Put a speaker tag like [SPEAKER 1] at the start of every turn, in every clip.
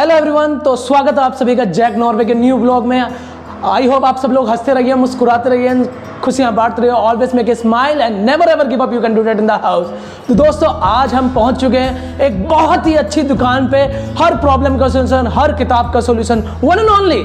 [SPEAKER 1] Hello everyone, तो स्वागत है आप सभी का जैक नॉर्वे के न्यू ब्लॉग में। आई होप आप सब लोग हंसते रहिए, मुस्कुराते रहिए, खुशियां बांटते रहिए। Always make a smile and never ever give up, you can do that in the house. तो दोस्तों, आज हम पहुंच चुके हैं एक बहुत ही अच्छी दुकान पे, हर प्रॉब्लम का सोल्यूशन, हर किताब का solution, one and only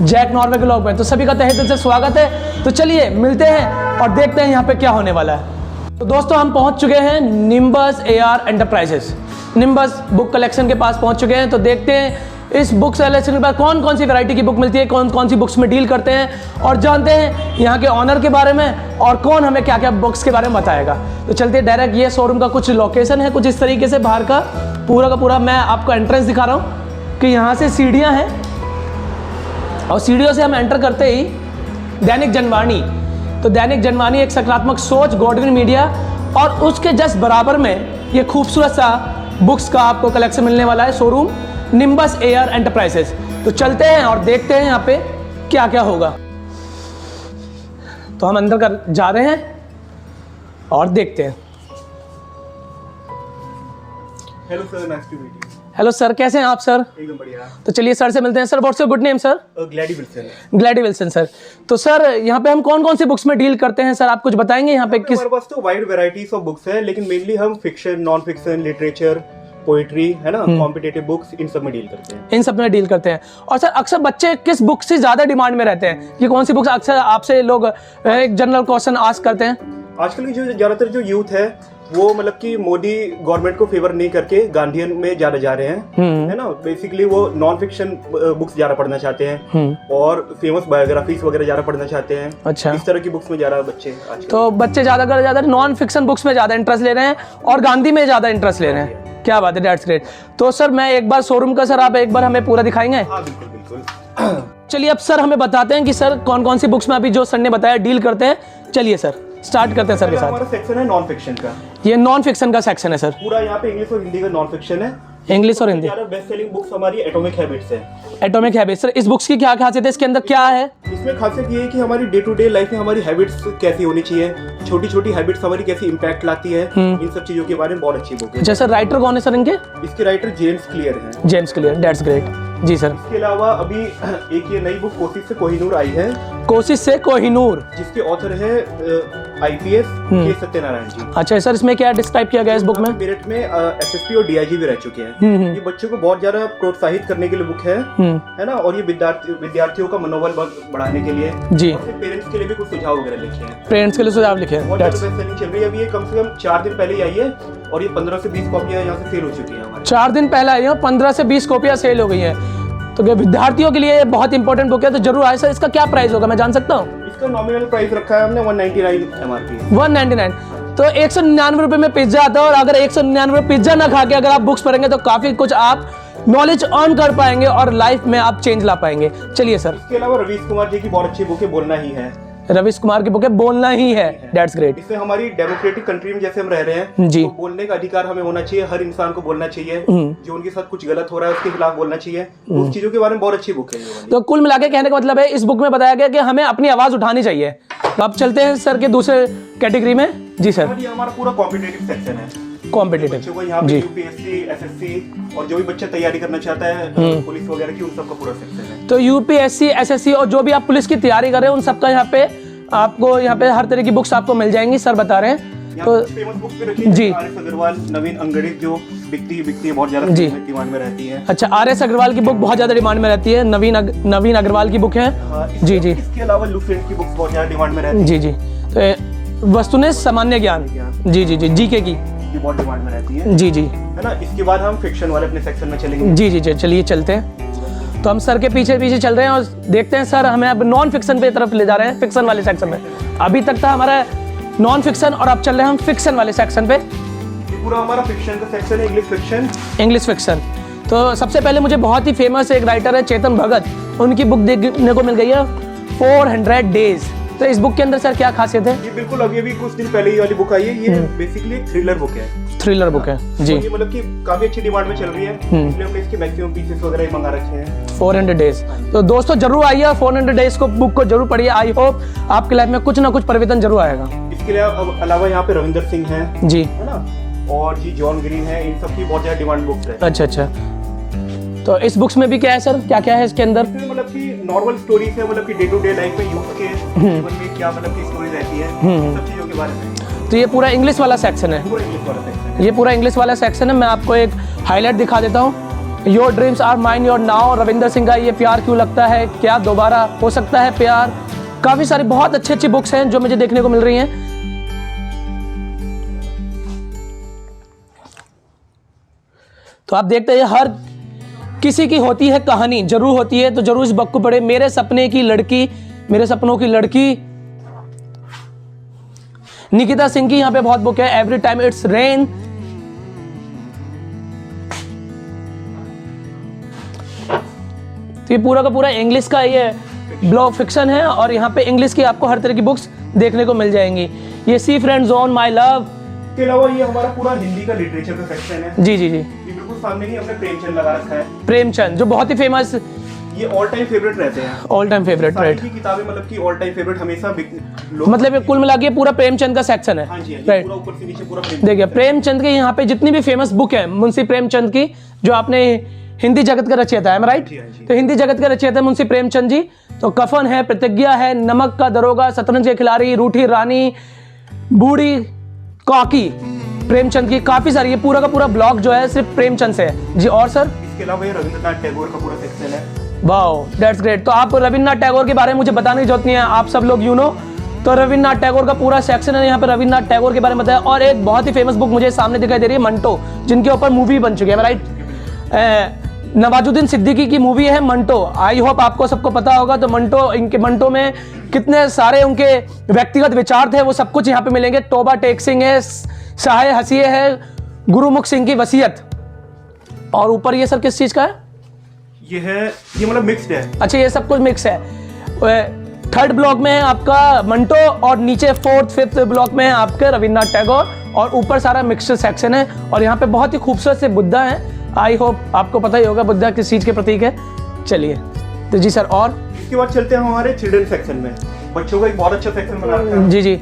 [SPEAKER 1] Jack Norway के ब्लॉग में। तो सभी का तहे दिल से स्वागत है। तो चलिए मिलते हैं और देखते हैं यहाँ पे क्या होने वाला है। तो दोस्तों, हम पहुंच चुके हैं nimbus AR enterprises, nimbus book collection के पास पहुंच चुके हैं। तो देखते हैं इस बुक कलेक्शन के पास कौन कौन सी वैरायटी की बुक मिलती है, कौन कौन सी बुक्स में डील करते हैं, और जानते हैं यहाँ के ऑनर के बारे में और कौन हमें क्या क्या बुक्स के बारे में बताएगा। तो चलते हैं डायरेक्ट। ये शोरूम का कुछ लोकेशन है कुछ इस तरीके से, बाहर का पूरा मैं आपको एंट्रेंस दिखा रहा हूँ कि यहाँ से सीढ़ियाँ हैं और सीढ़ियों से हम एंटर करते ही दैनिक जनवाणी। तो दैनिक जनवाणी एक सकारात्मक सोच, गॉडविन मीडिया, और उसके जस्ट बराबर में ये खूबसूरत सा बुक्स का आपको कलेक्शन मिलने वाला है, शोरूम निम्बस AR एंटरप्राइजेस। तो चलते हैं और देखते हैं यहाँ पे क्या क्या होगा। तो हम अंदर कर जा रहे हैं और देखते हैं।
[SPEAKER 2] Hello sir, nice to meet you.
[SPEAKER 1] Hello sir, कैसे हैं आप सर?
[SPEAKER 2] एकदम बढ़िया।
[SPEAKER 1] तो चलिए सर से मिलते हैं। Sir, what's your good name sir?
[SPEAKER 2] Glady Wilson.
[SPEAKER 1] Glady Wilson sir. तो सर, यहाँ पे हम कौन कौन सी बुक्स में डील करते हैं सर, आप कुछ बताएंगे यहाँ पे? किस
[SPEAKER 2] हमारे पास तो वाइड वैरायटीज ऑफ बुक्स है, लेकिन मेनली हम fiction, non fiction, literature, poetry, है ना, कॉम्पिटिटिव बुक्स, इन सब में डील करते हैं।
[SPEAKER 1] इन सब में डील करते हैं। और सर, अक्सर बच्चे किस बुक से ज्यादा डिमांड में रहते हैं? ये कौन सी बुक्स अक्सर आपसे लोग एक जनरल क्वेश्चन आस्क करते हैं?
[SPEAKER 2] आजकल की जो ज्यादातर जो यूथ है वो मतलब कि मोदी गवर्नमेंट को फेवर नहीं करके गांधीयन में ज्यादा जा रहे हैं, है ना। बेसिकली वो नॉन फिक्शन बुक्स ज्यादा पढ़ना चाहते हैं और फेमस बायोग्राफीज वगैरह ज्यादा पढ़ना चाहते हैं।
[SPEAKER 1] अच्छा,
[SPEAKER 2] इस तरह की बुक्स में ज्यादा बच्चे आजकल।
[SPEAKER 1] तो बच्चे ज्यादा नॉन फिक्शन बुक्स में ज्यादा इंटरेस्ट ले रहे हैं और गांधी में ज्यादा इंटरेस्ट ले रहे हैं। क्या बात है, दैट्स ग्रेट। तो सर, मैं एक बार शोरूम का, सर आप एक बार हमें पूरा दिखाएंगे?
[SPEAKER 2] हाँ बिल्कुल बिल्कुल।
[SPEAKER 1] चलिए, अब सर हमें बताते हैं कि सर कौन कौन सी बुक्स में अभी जो सर ने बताया डील करते हैं। चलिए सर, स्टार्ट करते हैं सर के साथ।
[SPEAKER 2] हमारा सेक्शन है नॉन फिक्शन का।
[SPEAKER 1] ये नॉन फिक्शन का सेक्शन है सर।
[SPEAKER 2] पूरा यहाँ पे इंग्लिश और हिंदी का नॉन फिक्शन है।
[SPEAKER 1] इंग्लिश और हिंदी।
[SPEAKER 2] बेस्ट सेलिंग बुक्स हमारी एटॉमिक हैबिट्स है।
[SPEAKER 1] Atomic habits. सर, इस बुक्स की क्या खासियत है, इसके अंदर क्या है?
[SPEAKER 2] इसमें खासियत ये है कि हमारी डे टू डे लाइफ में हमारी हैबिट्स कैसी होनी चाहिए, छोटी छोटी हैबिट्स हमारी कैसी इंपैक्ट लाती है, इन सब चीजों के बारे में बहुत अच्छी बुक है।
[SPEAKER 1] जैसे राइटर कौन है सर इनके?
[SPEAKER 2] इसके राइटर जेम्स क्लियर हैं।
[SPEAKER 1] James Clear, that's great. जी सर।
[SPEAKER 2] इसके अलावा अभी एक ये नई बुक कोशिश से कोहिनूर आई है,
[SPEAKER 1] कोशिश से कोहिनूर,
[SPEAKER 2] जिसके ऑथर है IPS के सत्यनारायण जी।
[SPEAKER 1] अच्छा सर, इसमें क्या डिस्क्राइब किया गया इस बुक में?
[SPEAKER 2] मेरठ में SSP और DIG भी रह चुके हैं। ये बच्चों को बहुत ज्यादा प्रोत्साहित करने के लिए बुक है ना, और ये विद्यार्थियों का मनोबल बढ़ाने के लिए
[SPEAKER 1] जी,
[SPEAKER 2] पेरेंट्स के लिए भी कुछ सुझाव वगैरह लिखे हैं।
[SPEAKER 1] पेरेंट्स के लिए सुझाव लिखे हैं।
[SPEAKER 2] बहुत ज्यादा बेस्ट सेलिंग चल रही है। अभी ये कम से कम 4 दिन पहले ही आई है और ये 15 से 20 कॉपियां यहाँ से सेल हो चुकी है हमारी।
[SPEAKER 1] 4 दिन पहले आई है, 15 से 20 कॉपियां सेल हो गई है। तो विद्यार्थियों के लिए बहुत इंपॉर्टेंट बुक है, तो जरूर आए सर। इसका क्या प्राइस होगा, मैं जान सकता हूँ?
[SPEAKER 2] इसका नॉमिनल प्राइस रखा है हमने 199 MRP।
[SPEAKER 1] 199। तो 199 रुपए में पिज्जा आता है, और अगर 199 रुपए पिज्जा ना खा के अगर आप बुक्स पढ़ेंगे तो काफी कुछ आप नॉलेज अर्न कर पाएंगे और लाइफ में आप चेंज ला पाएंगे। चलिए सर।
[SPEAKER 2] इसके अलावा रवीश कुमार जी की बहुत अच्छी बुक है, बोलना ही है।
[SPEAKER 1] रवीश कुमार की बुक है, बोलना ही है, दैट्स ग्रेट।
[SPEAKER 2] इससे हमारी डेमोक्रेटिक कंट्री में जैसे हम रह रहे हैं
[SPEAKER 1] जी,
[SPEAKER 2] तो बोलने का अधिकार हमें होना चाहिए, हर इंसान को बोलना चाहिए। जो उनके साथ कुछ गलत हो रहा है उसके खिलाफ बोलना चाहिए। उस चीजों के बारे में बहुत अच्छी बुक है ये वाली।
[SPEAKER 1] तो कुल मिला के कहने का मतलब है, इस बुक में बताया गया कि हमें अपनी आवाज उठानी चाहिए। तो अब चलते हैं सर के दूसरे कैटेगरी में। जी सर।
[SPEAKER 2] ये हमारा पूरा कॉम्पिटिटिव सेक्शन है।
[SPEAKER 1] कॉम्पिटिटिव
[SPEAKER 2] बच्चों को यहाँ पे UPSC, SSC और जो भी बच्चा तैयारी करना चाहता है पुलिस वगैरह की, उन सबका पूरा सेक्शन है।
[SPEAKER 1] तो UPSC, SSC और जो भी आप पुलिस की तैयारी कर रहे हैं उन सबका यहाँ पे आपको, यहाँ पे हर तरह की बुक्स आपको मिल जाएंगी, सर बता रहे हैं। तो
[SPEAKER 2] फेमस बुक्स भी रखी है जी, RS अग्रवाल, नवीन अंगड़ित, जो बिकती है बहुत ज्यादा डिमांड में रहती है।
[SPEAKER 1] अच्छा, RS अग्रवाल की बुक बहुत ज्यादा डिमांड में रहती है। नवीन अग्रवाल की बुक है। जी जी।
[SPEAKER 2] इसके अलावा लुसेंट की बुक्स बहुत ज्यादा डिमांड में रहती है।
[SPEAKER 1] जी जी। तो वस्तुनिष्ठ सामान्य ज्ञान, जी जी जी, GK की
[SPEAKER 2] बहुत डिमांड में रहती है।
[SPEAKER 1] जी जी,
[SPEAKER 2] है ना। इसके बाद हम फिक्शन वाले अपने सेक्शन में चलेंगे।
[SPEAKER 1] जी जी जी। चलिए चलते हैं। तो हम सर के पीछे पीछे चल रहे हैं और देखते हैं सर हमें अब नॉन फिक्शन पे तरफ ले जा रहे हैं, फिक्शन वाले सेक्शन में। अभी तक था हमारा नॉन फिक्शन और अब चल रहे हैं हम फिक्शन वाले सेक्शन पे।
[SPEAKER 2] पूरा हमारा फिक्शन का सेक्शन है, इंग्लिश फिक्शन।
[SPEAKER 1] English fiction. तो सबसे पहले मुझे बहुत ही फेमस एक राइटर है चेतन भगत, उनकी बुक देखने को मिल गई है 400 डेज। तो इस बुक के अंदर सर क्या खासियत है?
[SPEAKER 2] ये बिल्कुल अभी कुछ दिन पहले ही वाली बुक आई है। ये बेसिकली एक थ्रिलर बुक है।
[SPEAKER 1] थ्रिलर बुक है जी।
[SPEAKER 2] ये मतलब कि काफी अच्छी डिमांड में चल रही है, इसलिए हमने इसके मैक्सिमम पीसेस वगैरह मंगा रखे हैं।
[SPEAKER 1] 400 डेज। तो दोस्तों जरूर आइए, 400 डेज को बुक को जरूर पढ़िए। आई होप आपकी लाइफ में कुछ ना कुछ परिवर्तन जरूर आएगा।
[SPEAKER 2] इसके अलावा यहाँ पे रविंदर सिंह है जी, है ना, और जी जॉन ग्रीन है। इन सब की बहुत ज्यादा डिमांड बुक्स है।
[SPEAKER 1] अच्छा अच्छा। तो इस बुक्स में भी क्या है सर, क्या क्या है इसके अंदर?
[SPEAKER 2] इसमें मतलब कि नॉर्मल स्टोरीज है, मतलब कि डे टू डे लाइफ में यूथ के जीवन में क्या मतलब की स्टोरी रहती है, सब चीजों के बारे में।
[SPEAKER 1] तो ये पूरा इंग्लिश वाला सेक्शन है,
[SPEAKER 2] पूरा इंग्लिश वाला सेक्शन है।
[SPEAKER 1] ये पूरा इंग्लिश वाला सेक्शन है। मैं आपको एक हाईलाइट दिखा देता हूँ। Your dreams are mine your now, Ravinder Singh का ये प्यार क्यों लगता है, क्या दोबारा हो सकता है प्यार। काफ़ी सारी बहुत अच्छी अच्छी बुक्स हैं जो मुझे देखने को मिल रही हैं। तो आप देखते हैं हर किसी की होती है कहानी, जरूर होती है, तो जरूर इस बुक को पढ़े। मेरे सपने की लड़की, मेरे सपनों की लड़की, निकिता सिंह की यहाँ पे बहुत बुक है। एवरी टाइम इट्स रेन, तो ये पूरा का पूरा इंग्लिश का ये ब्लॉग फिक्शन है और यहाँ पे इंग्लिश की आपको हर तरह की बुक्स देखने को मिल जाएंगी। ये सी फ्रेंड जोन, माय लव,
[SPEAKER 2] के अलावा ये हमारा पूरा हिंदी का लिटरेचर का सेक्शन है।
[SPEAKER 1] जी जी जी,
[SPEAKER 2] ये बिल्कुल सामने ही हमने प्रेमचंद लगा रखा है।
[SPEAKER 1] प्रेमचंद जो बहुत ही फेमस,
[SPEAKER 2] ये ऑल टाइम फेवरेट रहते हैं,
[SPEAKER 1] ऑल टाइम फेवरेट, राइट।
[SPEAKER 2] की किताबें मतलब कि ऑल टाइम फेवरेट हमेशा
[SPEAKER 1] मतलब ये कुल मिला के पूरा प्रेमचंद का सेक्शन है,
[SPEAKER 2] हाँ जी,
[SPEAKER 1] राइट।
[SPEAKER 2] पूरा ऊपर से नीचे पूरा प्रेमचंद।
[SPEAKER 1] देखिए प्रेमचंद के यहाँ पे जितनी भी फेमस बुक है मुंशी प्रेमचंद की, जो आपने हिंदी जगत का रचयिता है, राइट। तो हिंदी जगत का रचयिता है मुंशी प्रेमचंद जी। तो कफन है, प्रतिज्ञा है, नमक का दरोगा, शतरंज के खिलाड़ी, रूठी रानी, बूढ़ी काकी, प्रेमचंद की काफी सारी, ये पूरा का पूरा ब्लॉग जो है सिर्फ प्रेमचंद से है जी। और सर
[SPEAKER 2] इसके अलावा ये रविंद्रनाथ टैगोर का पूरा सेक्शन है।
[SPEAKER 1] Wow, that's great. तो आप रविंद्रनाथ टैगोर के बारे में मुझे बताने की जरूरत नहीं है, आप सब लोग यू नो। तो रविंद्रनाथ टैगोर का पूरा सेक्शन है यहाँ पे, रविंद्रनाथ टैगोर के बारे में बताया। और एक बहुत ही फेमस बुक मुझे सामने दिखाई दे रही है, मंटो, जिनके ऊपर मूवी बन चुकी है, राइट। नवाजुद्दीन सिद्दीकी की मूवी है मंटो। आई होप आपको सबको पता होगा। तो मंटो, इनके मंटो में कितने सारे उनके व्यक्तिगत विचार थे वो सब कुछ यहाँ पे मिलेंगे। तोबा टेक सिंह है, सहाय हसीए है, गुरुमुख सिंह की वसीयत। और ऊपर ये सर किस चीज का है?
[SPEAKER 2] ये है, ये मतलब मिक्स्ड है।
[SPEAKER 1] अच्छा, ये सब कुछ मिक्स है। थर्ड ब्लॉक में है आपका मंटो और नीचे फोर्थ फिफ्थ ब्लॉक में है आपके रविंद्रनाथ टैगोर और ऊपर सारा मिक्सड सेक्शन है। और यहाँ पे बहुत ही खूबसूरत से बुद्धा है। आई होप आपको पता ही होगा बुद्धा किस चीज के प्रतीक है। चलिए तो जी सर, और
[SPEAKER 2] इसके बाद चलते हैं हमारे चिल्ड्रन सेक्शन में। बच्चों का एक बहुत अच्छा सेक्शन बना रखा है।
[SPEAKER 1] जी जी।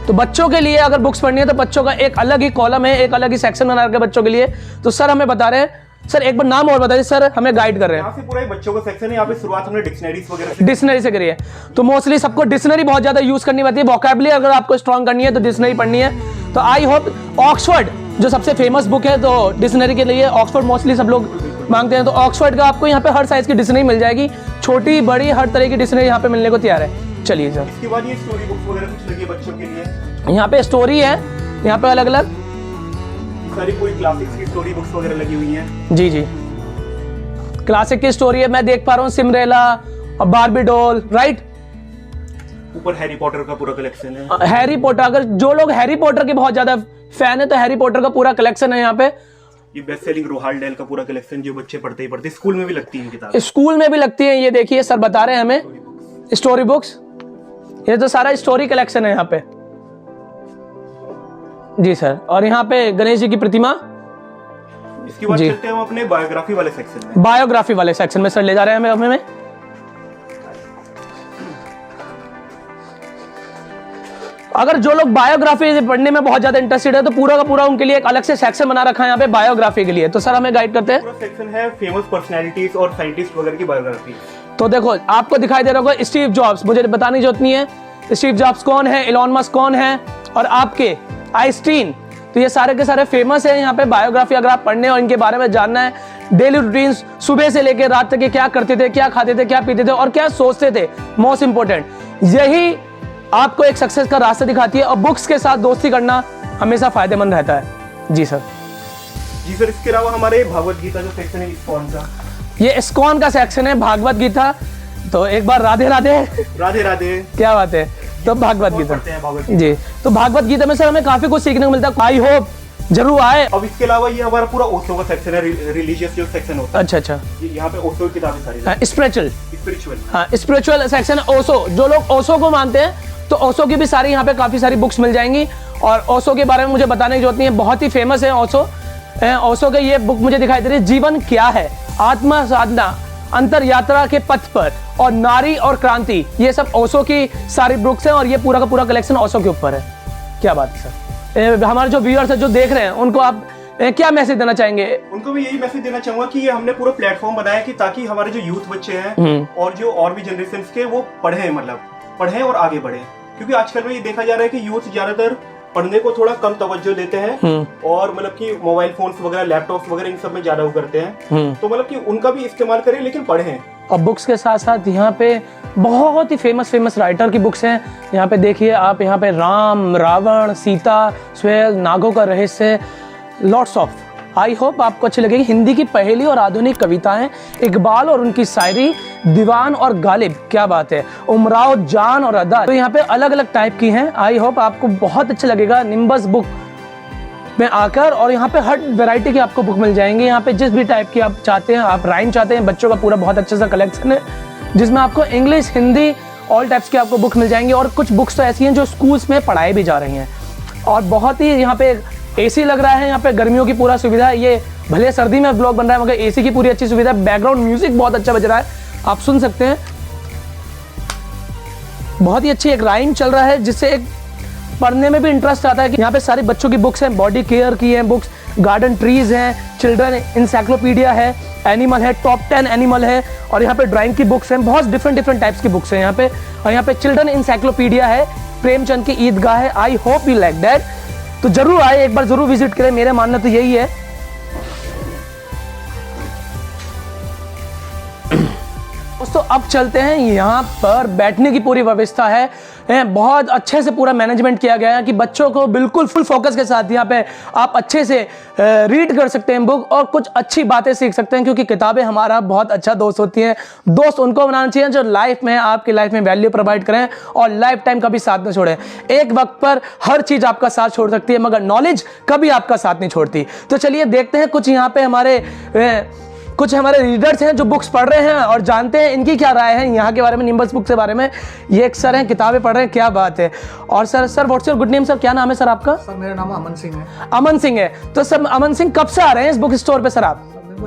[SPEAKER 1] तो बच्चों के लिए अगर बुक्स पढ़नी है तो बच्चों का एक अलग ही कॉलम है, एक अलग ही सेक्शन बना रखा है बच्चों के लिए। तो सर हमें बता रहे हैं, सर एक बार नाम और बताइए सर, हमें गाइड कर रहे हैं।
[SPEAKER 2] यहाँ से पूरा एक बच्चों का सेक्शन है। यहाँ पे शुरुआत हमने डिक्शनरीज वगैरह से,
[SPEAKER 1] डिक्शनरी से करी है। तो मोस्टली सबको डिक्शनरी बहुत ज्यादा यूज करनी पड़ती है। वोकैबुलरी अगर आपको स्ट्रॉन्ग करनी है तो डिक्शनरी पढ़नी है। तो आई होप ऑक्सफोर्ड जो सबसे फेमस बुक है, तो डिक्शनरी के लिए ऑक्सफोर्ड मोस्टली सब लोग मांगते हैं। तो ऑक्सफोर्ड का आपको यहाँ पे हर साइज की डिक्शनरी मिल जाएगी, छोटी बड़ी हर तरह की डिक्शनरी यहाँ पे मिलने को तैयार है। चलिए सर,
[SPEAKER 2] इसके बाद ये स्टोरी बुक्स वगैरह कुछ लगी है बच्चों के लिए।
[SPEAKER 1] यहाँ पे स्टोरी है, यहाँ पे अलग अलग
[SPEAKER 2] सारी पूरी क्लासिक्स की स्टोरी बुक्स वगैरह लगी हुई हैं।
[SPEAKER 1] जी जी, क्लासिक की स्टोरी है। मैं देख पा रहा हूँ सिमरेला और बार्बी डॉल, राइट।
[SPEAKER 2] ऊपर हैरी पॉटर का पूरा कलेक्शन है।
[SPEAKER 1] हैरी पॉटर, अगर जो लोग हैरी पॉटर के बहुत ज्यादा फैन है तो हैरी पॉटर का पूरा कलेक्शन है यहाँ पे।
[SPEAKER 2] ये बेस्ट सेलिंग रोहाल्ड डेल का पूरा कलेक्शन, जो बच्चे पढ़ते ही पढ़ते, स्कूल में भी लगती है किताब।
[SPEAKER 1] स्कूल में भी लगती है। ये देखिए सर बता रहे हैं हमें स्टोरी बुक्स, ये तो सारा स्टोरी कलेक्शन है यहाँ पे जी सर। और यहाँ पे गणेश जी की प्रतिमा।
[SPEAKER 2] इसके बाद चलते हैं हम अपने बायोग्राफी वाले सेक्शन में।
[SPEAKER 1] बायोग्राफी वाले सेक्शन में सर ले जा रहे हैं हमें। अगर जो लोग बायोग्राफी पढ़ने में बहुत ज्यादा इंटरेस्टेड है तो पूरा का पूरा उनके लिए एक अलग से सेक्शन बना रखा है यहाँ पे बायोग्राफी के लिए। तो सर हमें गाइड करते हैं।
[SPEAKER 2] पूरा सेक्शन है फेमस पर्सनालिटीज और साइंटिस्ट वगैरह की बायोग्राफी।
[SPEAKER 1] तो देखो आपको दिखाई दे रहा होगा स्टीव जॉब्स, मुझे बताने की जरूरत नहीं है स्टीव जॉब्स कौन है, एलॉन मस्क कौन है, और आपके आइंस्टीन। तो ये सारे के सारे फेमस है यहाँ पे बायोग्राफी। अगर आप पढ़ने और इनके बारे में जानना है, डेली रूटीन सुबह से लेकर रात तक क्या करते थे, क्या खाते थे, क्या पीते थे और क्या सोचते थे, मोस्ट इंपोर्टेंट, यही आपको एक सक्सेस का रास्ता दिखाती है। और बुक्स के साथ दोस्ती करना हमेशा फायदेमंद रहता है। जी सर।
[SPEAKER 2] जी सर, इसके अलावा हमारे भागवत गीता जो सेक्शन है इस्कॉन का,
[SPEAKER 1] ये इस्कॉन का सेक्शन है, भागवत गीता। तो एक बार राधे राधे।
[SPEAKER 2] राधे राधे,
[SPEAKER 1] क्या बात है। तो भागवत गीता
[SPEAKER 2] जी।
[SPEAKER 1] जी, तो भागवत गीता में सर हमें काफी कुछ सीखने को मिलता है। आई होप जरूर आए।
[SPEAKER 2] अब इसके अलावा ये हमारा पूरा ओशो का सेक्शन है, रिलीजियस जो सेक्शन होता है।
[SPEAKER 1] अच्छा अच्छा,
[SPEAKER 2] यहाँ पे ओशो की किताबें सारी,
[SPEAKER 1] स्पिरिचुअल,
[SPEAKER 2] स्पिरिचुअल,
[SPEAKER 1] हाँ स्पिरिचुअल सेक्शन ओशो। जो लोग ओशो को मानते हैं तो ओशो की भी सारी यहाँ पे काफी सारी बुक्स मिल जाएंगी। और ओशो के बारे में मुझे बताने की जरूरत नहीं है, बहुत ही फेमस है ओशो। ओशो के ये बुक मुझे दिखाई दे रही है, जीवन क्या है, आत्मा साधना, अंतर यात्रा के पथ पर, और नारी और क्रांति। ये सब ओशो की सारी बुक्स हैं और ये पूरा का पूरा कलेक्शन ओशो के ऊपर है। क्या बात है सर। हमारे जो व्यूअर्स है जो देख रहे हैं उनको आप क्या मैसेज देना चाहेंगे?
[SPEAKER 2] उनको भी यही मैसेज देना चाहूंगा कि ये हमने पूरा प्लेटफॉर्म बनाया कि ताकि हमारे जो यूथ बच्चे हैं और जो और भी जनरेशन के वो पढ़ें और आगे बढ़े, क्योंकि आजकल में ये देखा जा रहा है कि यूथ ज्यादातर पढ़ने को थोड़ा कम तवज्जो देते हैं और मतलब कि मोबाइल फोन्स वगैरह, लैपटॉप्स वगैरह इन सब में ज्यादा वो करते हैं। तो मतलब कि उनका भी इस्तेमाल करें लेकिन पढ़ें।
[SPEAKER 1] और बुक्स के साथ साथ यहाँ पे बहुत ही फेमस राइटर की बुक्स हैं। यहाँ पे देखिए आप, यहाँ पे राम, रावण, सीता, स्वेल, नागों का रहस्य, लॉट्स ऑफ। आई होप आपको अच्छी लगेगी। हिंदी की पहली और आधुनिक कविताएं, इकबाल और उनकी शायरी, दीवान और गालिब, क्या बात है, उमराव जान और अदा, तो यहाँ पे अलग अलग टाइप की हैं। आई होप आपको बहुत अच्छा लगेगा निम्बस बुक में आकर। और यहाँ पे हर वैरायटी की आपको बुक मिल जाएंगी। यहाँ पे जिस भी टाइप की आप चाहते हैं, आप राइम चाहते हैं, बच्चों का पूरा बहुत अच्छा सा कलेक्शन है जिसमें आपको इंग्लिश, हिंदी, ऑल टाइप्स की आपको बुक मिल जाएंगी। और कुछ बुक्स तो ऐसी हैं जो स्कूल्स में पढ़ाई भी जा रही हैं। और बहुत ही यहाँ पे एसी लग रहा है, यहाँ पे गर्मियों की पूरा सुविधा है। ये भले सर्दी में ब्लॉग बन रहा है मगर एसी की पूरी अच्छी सुविधा है। बैकग्राउंड म्यूजिक बहुत अच्छा बज रहा है, आप सुन सकते हैं। बहुत ही अच्छी एक राइम चल रहा है जिससे एक पढ़ने में भी इंटरेस्ट आता है। कि यहाँ पे सारी बच्चों की बुक्स हैं, बॉडी केयर की हैं बुक्स, गार्डन ट्रीज हैं, चिल्ड्रन इंसाइक्लोपीडिया है, एनिमल है, टॉप 10 एनिमल है, और यहाँ पे ड्राइंग की बुक्स हैं। बहुत डिफरेंट टाइप्स की बुक्स हैं यहाँ पे। और यहाँ पे चिल्ड्रन इंसाइक्लोपीडिया है, प्रेमचंद की ईदगाह है। I hope you like that. तो जरूर आए, एक बार जरूर विजिट करें, मेरा मानना तो यही है। दोस्तों अब चलते हैं, यहाँ पर बैठने की पूरी व्यवस्था है, बहुत अच्छे से पूरा मैनेजमेंट किया गया है कि बच्चों को बिल्कुल फुल फोकस के साथ यहाँ पे आप अच्छे से रीड कर सकते हैं बुक और कुछ अच्छी बातें सीख सकते हैं। क्योंकि किताबें हमारा बहुत अच्छा दोस्त होती हैं। दोस्त उनको बनाना चाहिए जो लाइफ में, आपकी लाइफ में वैल्यू प्रोवाइड करें और लाइफ टाइम कभी साथ न छोड़ें। एक वक्त पर हर चीज़ आपका साथ छोड़ सकती है मगर नॉलेज कभी आपका साथ नहीं छोड़ती। तो चलिए देखते हैं कुछ यहाँ पे हमारे रीडर्स हैं जो बुक्स पढ़ रहे हैं और जानते हैं इनकी क्या राय है यहाँ के बारे में, निम्बस बुक के बारे में। ये एक सर हैं, किताबें पढ़ रहे हैं, क्या बात है। और sir what's your good name sir, क्या नाम है सर आपका?
[SPEAKER 3] सर मेरा नाम अमन सिंह है।
[SPEAKER 1] अमन सिंह है। तो सर अमन सिंह कब से आ रहे हैं इस बुक स्टोर पे सर आप?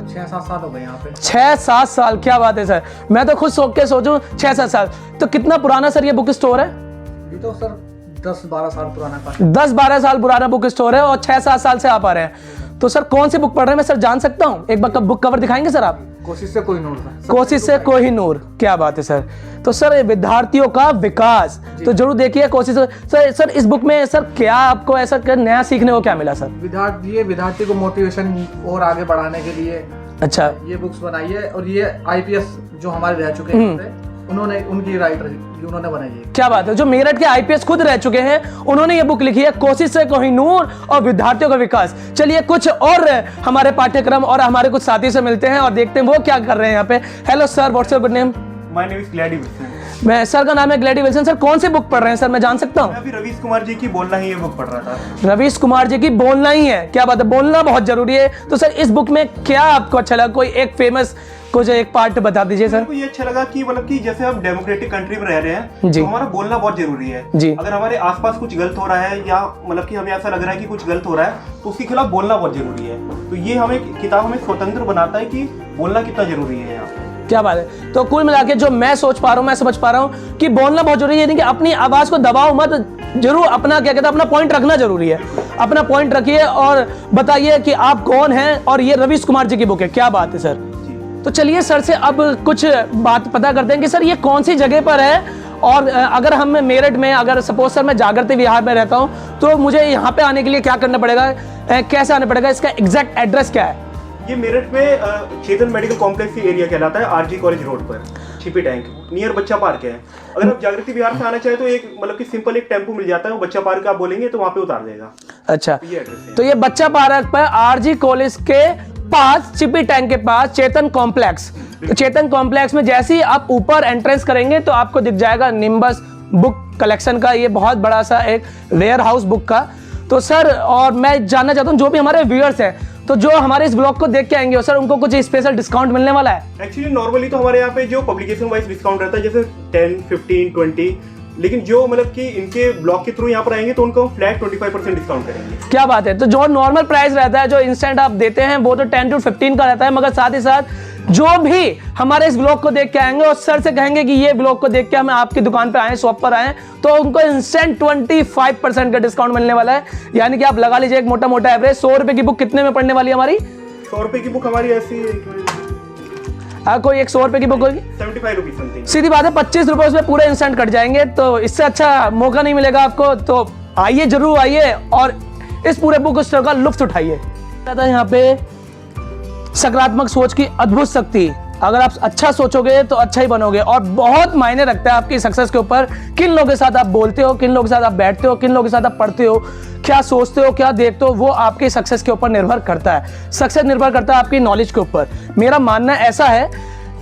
[SPEAKER 3] 6-7 साल हो गए यहाँ पे।
[SPEAKER 1] 6-7 साल, क्या बात है सर। मैं तो खुद सोचूं 6-7 साल। तो कितना पुराना सर ये बुक स्टोर है?
[SPEAKER 3] ये तो सर 10-12 साल पुराना का।
[SPEAKER 1] 10-12 साल पुराना बुक स्टोर है और 6-7 साल से आप आ रहे हैं। तो सर कौन सी बुक पढ़ रहे हैं, मैं सर जान सकता हूँ? एक बार बुक कवर दिखाएंगे सर आप?
[SPEAKER 3] कोशिश से कोहिनूर।
[SPEAKER 1] कोशिश से कोहिनूर, क्या बात है सर। तो सर विद्यार्थियों का विकास, तो जरूर देखिए कोशिश। सर इस बुक में सर क्या आपको ऐसा नया सीखने को क्या मिला सर?
[SPEAKER 3] विद्यार्थी को मोटिवेशन और आगे बढ़ाने के लिए
[SPEAKER 1] अच्छा
[SPEAKER 3] ये बुक्स बनाई है। और ये आईपीएस जो हमारे रह चुके हैं उनकी राइटर उन्होंने बनाई है।
[SPEAKER 1] क्या बात है, जो मेरठ के आईपीएस खुद रह चुके हैं उन्होंने ये बुक लिखी है, कोशिश से कोहिनूर और विद्यार्थियों का विकास। चलिए कुछ और हमारे पाठ्यक्रम और हमारे कुछ साथी से मिलते हैं और देखते हैं वो क्या कर रहे हैं यहाँ पे। Hello sir, what's your good name?
[SPEAKER 2] My name is Glady Wilson.
[SPEAKER 1] मैं सर का नाम है ग्लैडी विल्सन। सर कौन सी बुक पढ़ रहे हैं सर, मैं जान सकता हूँ?
[SPEAKER 2] मैं अभी रवीश कुमार जी की बोलना ही ये बुक पढ़ रहा था।
[SPEAKER 1] रवीश कुमार जी की बोलना ही है, क्या बात है, बोलना बहुत जरूरी है। तो सर इस बुक में क्या आपको अच्छा लगा, कोई एक फेमस कुछ एक पार्ट बता दीजिए सर।
[SPEAKER 2] मेरे को ये अच्छा लगा कि मतलब कि जैसे हम डेमोक्रेटिक कंट्री में रह रहे हैं तो हमारा बोलना बहुत जरूरी है जी। अगर हमारे आसपास कुछ गलत हो रहा है या मतलब कि हमें ऐसा लग रहा है कि कुछ गलत हो रहा है तो उसके खिलाफ बोलना बहुत जरूरी है। तो ये किताब हमें स्वतंत्र बनाता है कि बोलना कितना जरूरी है यहाँ पे।
[SPEAKER 1] क्या बात है। तो कुल मिला के जो मैं सोच पा रहा हूँ, मैं समझ पा रहा हूँ कि बोलना बहुत जरूरी है, नहीं कि अपनी आवाज को दबाओ मत, जरूर अपना क्या कहते हैं अपना पॉइंट रखना जरूरी है। अपना पॉइंट रखिए और बताइए कि आप कौन हैं। और ये रवीश कुमार जी की बुक है, क्या बात है सर। तो चलिए सर से अब कुछ बात पता करते हैं कि सर ये कौन सी जगह पर है। और अगर हम मेरठ में, अगर सपोज सर मैं जागृति विहार में रहता हूँ तो मुझे यहाँ पे आने के लिए क्या करना पड़ेगा, कैसे आना पड़ेगा, इसका एग्जैक्ट एड्रेस क्या है?
[SPEAKER 2] ये मेरठ में चेतन मेडिकल कॉम्प्लेक्स एरिया कहलाता है, आरजी कॉलेज रोड पर, छिपी टैंक नियर बच्चा पार्क है। अगर आप जागृति विहार से आना चाहे तो एक मतलब कि सिंपल एक टेम्पो मिल जाता है, वो बच्चा पार्क आप बोलेंगे तो वहाँ पे उतार देगा।
[SPEAKER 1] अच्छा, तो ये बच्चा पार्क पर आरजी कॉलेज के पास, चिपी टैंक के पास चेतन कॉम्प्लेक्स। तो चेतन कॉम्प्लेक्स में जैसे ही आप ऊपर एंट्रेंस करेंगे तो आपको दिख जाएगा निम्बस बुक कलेक्शन का ये बहुत बड़ा सा एक वेयर हाउस बुक का। तो सर और मैं जानना चाहता हूँ जो भी हमारे व्यूअर्स हैं तो जो हमारे इस ब्लॉग को देख के आएंगे सर उनको कुछ स्पेशल डिस्काउंट मिलने वाला है?
[SPEAKER 2] एक्चुअली नॉर्मली तो हमारे यहाँ पे जो पब्लिकेशन वाइज डिस्काउंट रहता है जैसे 10, 15, 20 लेकिन जो मतलब कि इनके ब्लॉग के थ्रू यहाँ पर आएंगे तो उनको फ्लैट 25% डिस्काउंट करेंगे।
[SPEAKER 1] क्या बात है। तो जो नॉर्मल प्राइस रहता है, जो इंस्टेंट आप देते हैं, वो तो 10 to 15 का रहता है, मगर साथ ही साथ जो भी हमारे इस ब्लॉग को देख के आएंगे और सर से कहेंगे कि ये ब्लॉग को देख के हम आपकी दुकान पे आए, शॉप पर आए, तो उनको इंस्टेंट 25% का डिस्काउंट मिलने वाला है। यानी कि आप लगा लीजिए एक मोटा मोटा एवरेज 100 रुपए की बुक कितने में पड़ने वाली है हमारी?
[SPEAKER 2] 100 रुपए की बुक हमारी ऐसी
[SPEAKER 1] कोई एक 100 रुपए की बुक होगी
[SPEAKER 2] 75 रुपीज समथिंग।
[SPEAKER 1] सीधी बात है, 25 रुपए उसमें पूरे इंस्टेंट कट जाएंगे, तो इससे अच्छा मौका नहीं मिलेगा आपको। तो आइए, जरूर आइए और इस पूरे बुक स्टोर का लुत्फ उठाइए। यहाँ पे सकारात्मक सोच की अद्भुत शक्ति, अगर आप अच्छा सोचोगे तो अच्छा ही बनोगे, और बहुत मायने रखता है आपकी सक्सेस के ऊपर किन लोगों के साथ आप बोलते हो, किन लोगों के साथ आप बैठते हो, किन लोगों के साथ आप पढ़ते हो, क्या सोचते हो, क्या देखते हो, वो आपकी सक्सेस के ऊपर निर्भर करता है। सक्सेस निर्भर करता है आपकी नॉलेज के ऊपर। मेरा मानना ऐसा है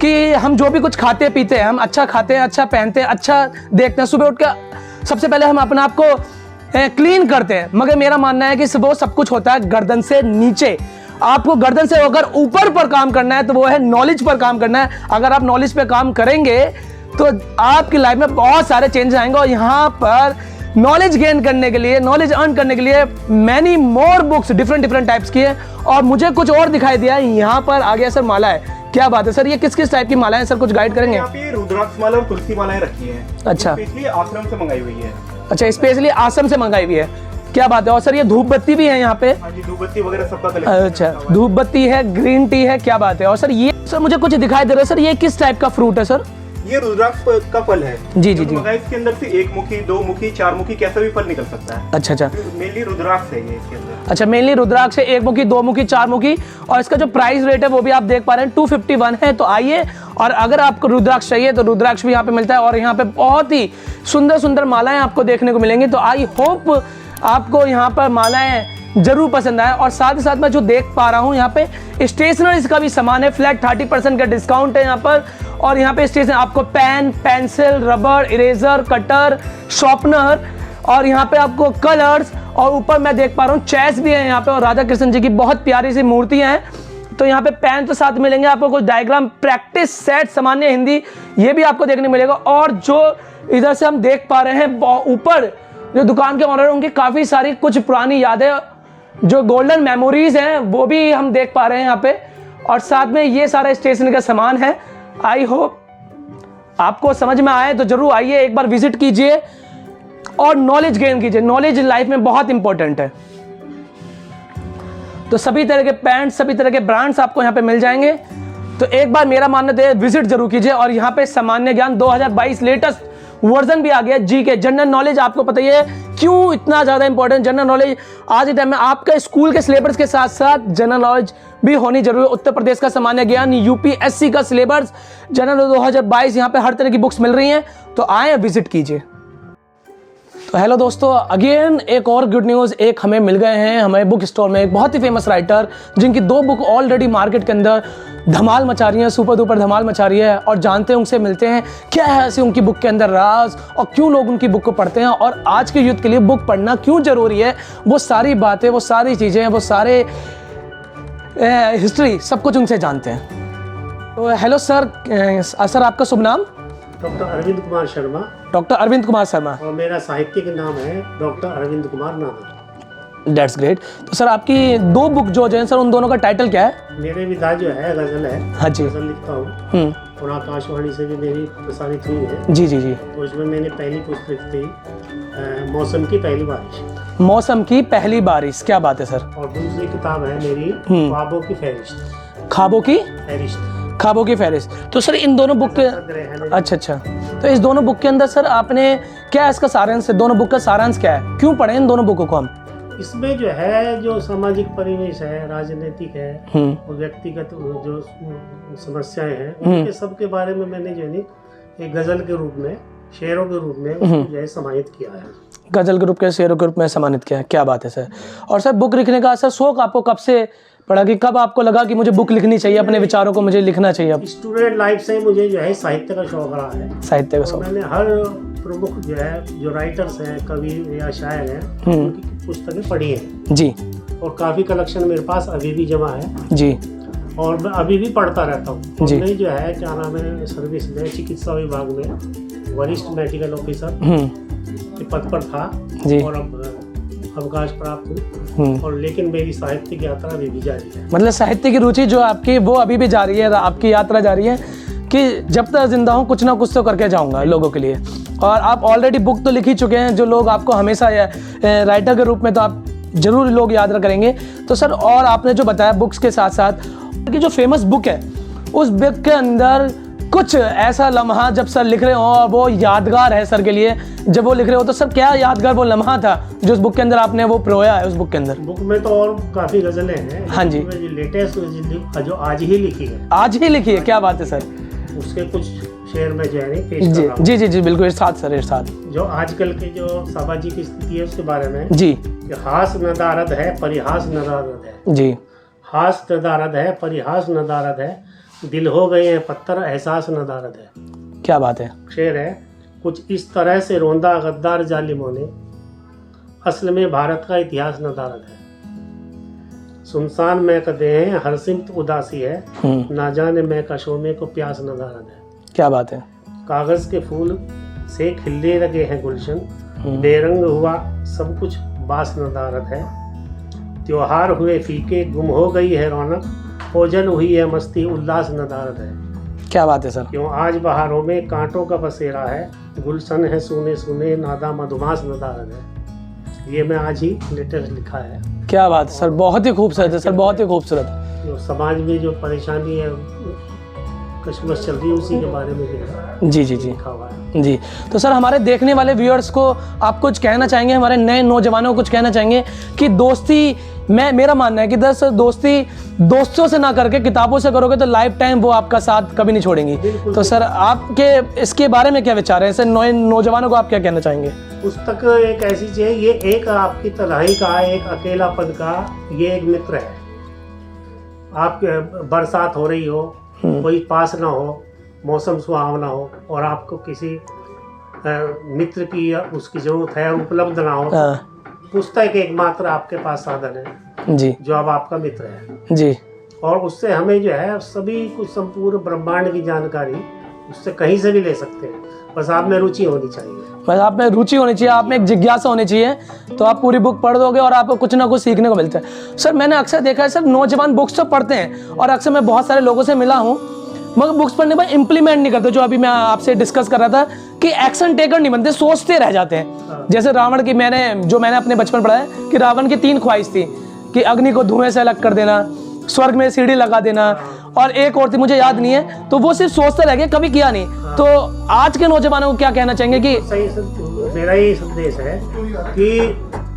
[SPEAKER 1] कि हम जो भी कुछ खाते पीते हैं, हम अच्छा खाते हैं, अच्छा पहनते हैं, अच्छा देखते हैं, सुबह उठ के सबसे पहले हम अपने आप को क्लीन करते हैं, मगर मेरा मानना है कि वो सब कुछ होता है गर्दन से नीचे। आपको गर्दन से होकर ऊपर पर काम करना है, तो वो है नॉलेज पर काम करना है। अगर आप नॉलेज पे काम करेंगे तो आपकी लाइफ में बहुत सारे चेंजेस आएंगे। और यहाँ पर नॉलेज गेन करने के लिए, नॉलेज अर्न करने के लिए many more books different types की है। और मुझे कुछ और दिखाई दिया यहाँ पर आ गया सर, माला है। क्या बात है सर, ये किस किस टाइप की माला है सर, कुछ गाइड करेंगे?
[SPEAKER 2] यहाँ पे रुद्राक्ष माला और तुलसी मालाएं रखी हैं।
[SPEAKER 1] अच्छा,
[SPEAKER 2] स्पेशली आश्रम से मंगाई हुई है।
[SPEAKER 1] अच्छा, स्पेशली आश्रम से मंगाई हुई है। क्या बात है। और सर ये धूप बत्ती भी है यहाँ पे?
[SPEAKER 2] हाँ जी, धूप बत्ती वगैरह सबका कलेक्शन।
[SPEAKER 1] अच्छा, धूप बत्ती है, ग्रीन टी है। क्या बात है। और सर ये सर मुझे कुछ दिखाई दे रहा है सर, ये किस टाइप का फ्रूट है सर?
[SPEAKER 2] ये रुद्राक्ष का फल है।
[SPEAKER 1] जी जी जी।
[SPEAKER 2] इसके अंदर से 1 मुखी, 2 मुखी, 4 मुखी कैसा भी फल निकल सकता है।
[SPEAKER 1] अच्छा अच्छा,
[SPEAKER 2] मेनली रुद्राक्ष है ये इसके अंदर।
[SPEAKER 1] अच्छा, मेनली रुद्राक्ष है, 1 मुखी, 2 मुखी, 4 मुखी। और इसका जो प्राइस रेट है वो भी आप देख पा रहे हैं, 251 है। तो आइए, और अगर आपको रुद्राक्ष चाहिए तो रुद्राक्ष भी यहाँ पे मिलता है। और यहाँ पे बहुत ही सुंदर सुंदर मालाएं आपको देखने को मिलेंगी। तो आई होप आपको यहाँ पर मालाएं जरूर पसंद आए। और साथ ही साथ मैं जो देख पा रहा हूँ यहाँ पे स्टेशनरीज का भी सामान है, फ्लैट 30% का डिस्काउंट है यहाँ पर। और यहाँ पे स्टेशनरी आपको pen, pencil, rubber, eraser, cutter, sharpener, और यहाँ पे आपको कलर्स, और ऊपर मैं देख पा रहा हूँ चेस भी है यहाँ पे, और राधा कृष्ण जी की बहुत प्यारी सी मूर्तियाँ हैं। तो यहाँ पे पेन तो साथ मिलेंगे आपको, कुछ डायग्राम, प्रैक्टिस सेट, सामान्य हिंदी, ये भी आपको देखने मिलेगा। और जो इधर से हम देख पा रहे हैं ऊपर जो दुकान के ऑनर, उनकी काफ़ी सारी कुछ पुरानी यादें, जो गोल्डन मेमोरीज हैं, वो भी हम देख पा रहे हैं यहाँ पे। और साथ में ये सारा स्टेशनरी का सामान है। आई होप आपको समझ में आए तो जरूर आइए, एक बार विजिट कीजिए और नॉलेज गेन कीजिए। नॉलेज लाइफ में बहुत इंपॉर्टेंट है। तो सभी तरह के पैंट, सभी तरह के ब्रांड्स आपको यहाँ पे मिल जाएंगे। तो एक बार मेरा मानना है विजिट जरूर कीजिए। और यहाँ पे सामान्य ज्ञान 2022 लेटेस्ट वर्जन भी आ गया, जी के जनरल नॉलेज। आपको पता ही है क्यों इतना ज्यादा इंपॉर्टेंट जनरल नॉलेज आज के टाइम में। आपका स्कूल के सिलेबस के साथ साथ जनरल नॉलेज भी होनी जरूरी है। उत्तर प्रदेश का सामान्य ज्ञान, यूपीएससी का सिलेबस, जनरल 2022, यहाँ पे हर तरह की बुक्स मिल रही हैं। तो आए, विजिट कीजिए। तो हेलो दोस्तों, अगेन एक और गुड न्यूज़ एक हमें मिल गए हैं हमें बुक स्टोर में, एक बहुत ही फेमस राइटर जिनकी 2 बुक ऑलरेडी मार्केट के अंदर धमाल मचा रही है, सुपर डुपर धमाल मचा रही है। और जानते हैं, उनसे मिलते हैं क्या है ऐसे उनकी बुक के अंदर राज, और क्यों लोग उनकी बुक को पढ़ते हैं, और आज के यूथ के लिए बुक पढ़ना क्यों जरूरी है। वो सारी बातें, वो सारी चीज़ें, वो सारे हिस्ट्री, सब कुछ उनसे जानते हैं। तो हेलो सर, सर आपका शुभ नाम?
[SPEAKER 4] डॉक्टर अरविंद कुमार शर्मा।
[SPEAKER 1] डॉक्टर अरविंद कुमार शर्मा।
[SPEAKER 4] और मेरा साहित्यिक नाम है doctor Arvind Kumar Nana.
[SPEAKER 1] That's great. तो सर आपकी 2 बुक जो है सर, उन दोनों का टाइटल क्या है?
[SPEAKER 4] मेरे विधा जो है गजल है।
[SPEAKER 1] हाँ जी।
[SPEAKER 4] गजल लिखता हूँ और आकाशवाणी से भी मेरी प्रसारित हुई है।
[SPEAKER 1] जी जी जी।
[SPEAKER 4] तो इसमें मैंने पहली पुस्तक थी मौसम की पहली बारिश।
[SPEAKER 1] मौसम की पहली बारिश, क्या बात है सर।
[SPEAKER 4] और दूसरी किताब है मेरी ख्वाबों की फहरिस्त।
[SPEAKER 1] ख्वाबों की
[SPEAKER 4] फहरिस्त।
[SPEAKER 1] ख्वाबों की फहरिस्त। तो सर इन दोनों बुक के, अच्छा अच्छा, तो इस दोनों बुक के अंदर सर आपने क्या इसका सारांश है, दोनों बुक का सारांश क्या है, क्यों पढ़े इन दोनों बुकों को हम?
[SPEAKER 4] इसमें जो है जो सामाजिक परिवेश है, राजनीतिक है और व्यक्तिगत जो समस्याएं हैं, उनके सबके बारे में मैंने जो है एक गजल के रूप में, शेरों के रूप में उसको जो है समाहित किया है।
[SPEAKER 1] गजल के रूप के, शेरों के रूप में सम्मानित किया है। क्या बात है सर। और सर बुक लिखने का सर शौक आपको कब से पड़ा, कि कब आपको लगा कि मुझे बुक लिखनी चाहिए, अपने विचारों को मुझे लिखना चाहिए? अब
[SPEAKER 4] स्टूडेंट लाइफ से मुझे जो है साहित्य का शौक रहा है।
[SPEAKER 1] साहित्य का शौक।
[SPEAKER 4] मैंने हर प्रमुख जो है जो राइटर्स हैं, कवि या शायर हैं, उनकी पुस्तकें पढ़ी हैं
[SPEAKER 1] जी। और
[SPEAKER 4] काफ़ी कलेक्शन मेरे पास अभी भी जमा है
[SPEAKER 1] जी।
[SPEAKER 4] और मैं अभी भी पढ़ता रहता हूँ।
[SPEAKER 1] जी।
[SPEAKER 4] मैं जो है क्या नाम है सर्विस में, चिकित्सा विभाग में वरिष्ठ मेडिकल ऑफिसर के पद पर था
[SPEAKER 1] जी।
[SPEAKER 4] और अब अवकाश प्राप्त हूँ और लेकिन मेरी साहित्यिक यात्रा अभी भी जारी है।
[SPEAKER 1] मतलब साहित्य की रुचि जो आपकी वो अभी भी जारी है, आपकी यात्रा जारी है कि जब तक जिंदा हूँ कुछ ना कुछ तो करके जाऊँगा लोगों के लिए। और आप ऑलरेडी बुक तो लिख ही चुके हैं, जो लोग आपको हमेशा राइटर के रूप में तो आप जरूर लोग याद करेंगे। तो सर, और आपने जो बताया बुक्स के साथ साथ कि जो फेमस बुक है, उस बुक के अंदर कुछ ऐसा लम्हा जब सर लिख रहे हो और वो यादगार है सर के लिए, जब वो लिख रहे हो तो सर क्या यादगार वो लम्हा था जो उस बुक के अंदर आपने वो पिरोया है उस बुक के अंदर?
[SPEAKER 4] बुक में तो और काफ़ी गज़लें हैं।
[SPEAKER 1] हाँ जी।
[SPEAKER 4] लेटेस्ट जो आज ही लिखी है,
[SPEAKER 1] आज ही लिखी है, क्या बात है सर।
[SPEAKER 4] उसके कुछ शेर में जो है पेश कर
[SPEAKER 1] जी
[SPEAKER 4] रहा हूँ।
[SPEAKER 1] जी जी जी बिल्कुल, इरशाद सर, इरशाद।
[SPEAKER 4] जो आजकल की जो सामाजिक स्थिति है उसके बारे में
[SPEAKER 1] जी
[SPEAKER 4] कि हास नदारद है, परिहास नदारद है।
[SPEAKER 1] जी।
[SPEAKER 4] हास नदारद है, परिहास नदारद है, दिल हो गए हैं पत्थर, एहसास नदारद है।
[SPEAKER 1] क्या बात है।
[SPEAKER 4] शेर है, कुछ इस तरह से रोंदा गद्दार जालिमों ने, असल में भारत का इतिहास नदारद है। सुनसान में कदे हैं, हर सिमत उदासी है, ना जाने मैं कशोमे को प्यास नदारद है।
[SPEAKER 1] क्या बात है।
[SPEAKER 4] कागज के फूल से खिलने लगे हैं गुलशन, बेरंग हुआ सब कुछ बास नदारद है। त्योहार हुए फीके, गुम हो गई है रौनक, ओझल हुई है मस्ती, उल्लास नदारद है।
[SPEAKER 1] क्या बात है सर।
[SPEAKER 4] क्यों आज बहारों में कांटों का बसेरा है, गुलशन है सूने सूने, नादा मधुमास नदारद है। ये मैं आज ही लेटेस्ट लिखा है।
[SPEAKER 1] क्या बात है सर, बहुत ही खूबसूरत है सर, बहुत ही खूबसूरत।
[SPEAKER 4] जो समाज में जो परेशानी है, कश्मकश चल रही है, उसी के बारे में जो है
[SPEAKER 1] जी जी जी
[SPEAKER 4] लिखा हुआ है।
[SPEAKER 1] जी। तो सर, हमारे देखने वाले व्यूअर्स को आप कुछ कहना चाहेंगे, हमारे नए नौजवानों को कुछ कहना चाहेंगे कि दोस्ती, मेरा मानना है कि दरअसल दोस्ती दोस्तों से ना करके किताबों से करोगे तो लाइफ टाइम वो आपका साथ कभी नहीं छोड़ेंगी। तो सर, आपके इसके बारे में क्या विचार है? सर, नौजवानों को आप क्या कहना चाहेंगे?
[SPEAKER 4] पुस्तक एक ऐसी चीज है, ये एक आपकी तन्हाई का, एक अकेलापन का ये एक मित्र है। आप बरसात हो रही हो, कोई पास ना हो, मौसम सुहावना हो और आपको किसी मित्र की या उसकी जरूरत है, उपलब्ध ना हो, पुस्तक एकमात्र आपके पास साधन है
[SPEAKER 1] जी,
[SPEAKER 4] जो अब आपका मित्र है
[SPEAKER 1] जी।
[SPEAKER 4] और उससे हमें जो है सभी कुछ संपूर्ण ब्रह्मांड की जानकारी उससे कहीं से भी ले सकते हैं। बस आप में रुचि होनी चाहिए,
[SPEAKER 1] बस आप में रुचि होनी चाहिए, आप में एक जिज्ञासा होनी चाहिए, तो आप पूरी बुक पढ़ दोगे और आपको कुछ ना कुछ सीखने को मिलता है। सर, मैंने अक्सर देखा है सर, नौजवान बुक्स तो पढ़ते हैं और अक्सर मैं बहुत सारे लोगों से मिला हूँ, मगर बुक्स पढ़ने पर इम्प्लीमेंट नहीं करते। जो अभी मैं आपसे डिस्कस कर रहा था कि एक्शन टेकर नहीं बनते, सोचते रह जाते हैं। जैसे रावण की मैंने अपने बचपन पढ़ा है कि रावण की 3 ख्वाहिश थी कि अग्नि को धुएं से अलग कर देना, स्वर्ग में सीढ़ी लगा देना और एक और थी, मुझे याद नहीं है। तो वो सिर्फ सोचते रह गए, कभी किया नहीं। तो आज के नौजवानों को क्या कहना चाहेंगे कि
[SPEAKER 4] सही मेरा यही संदेश है कि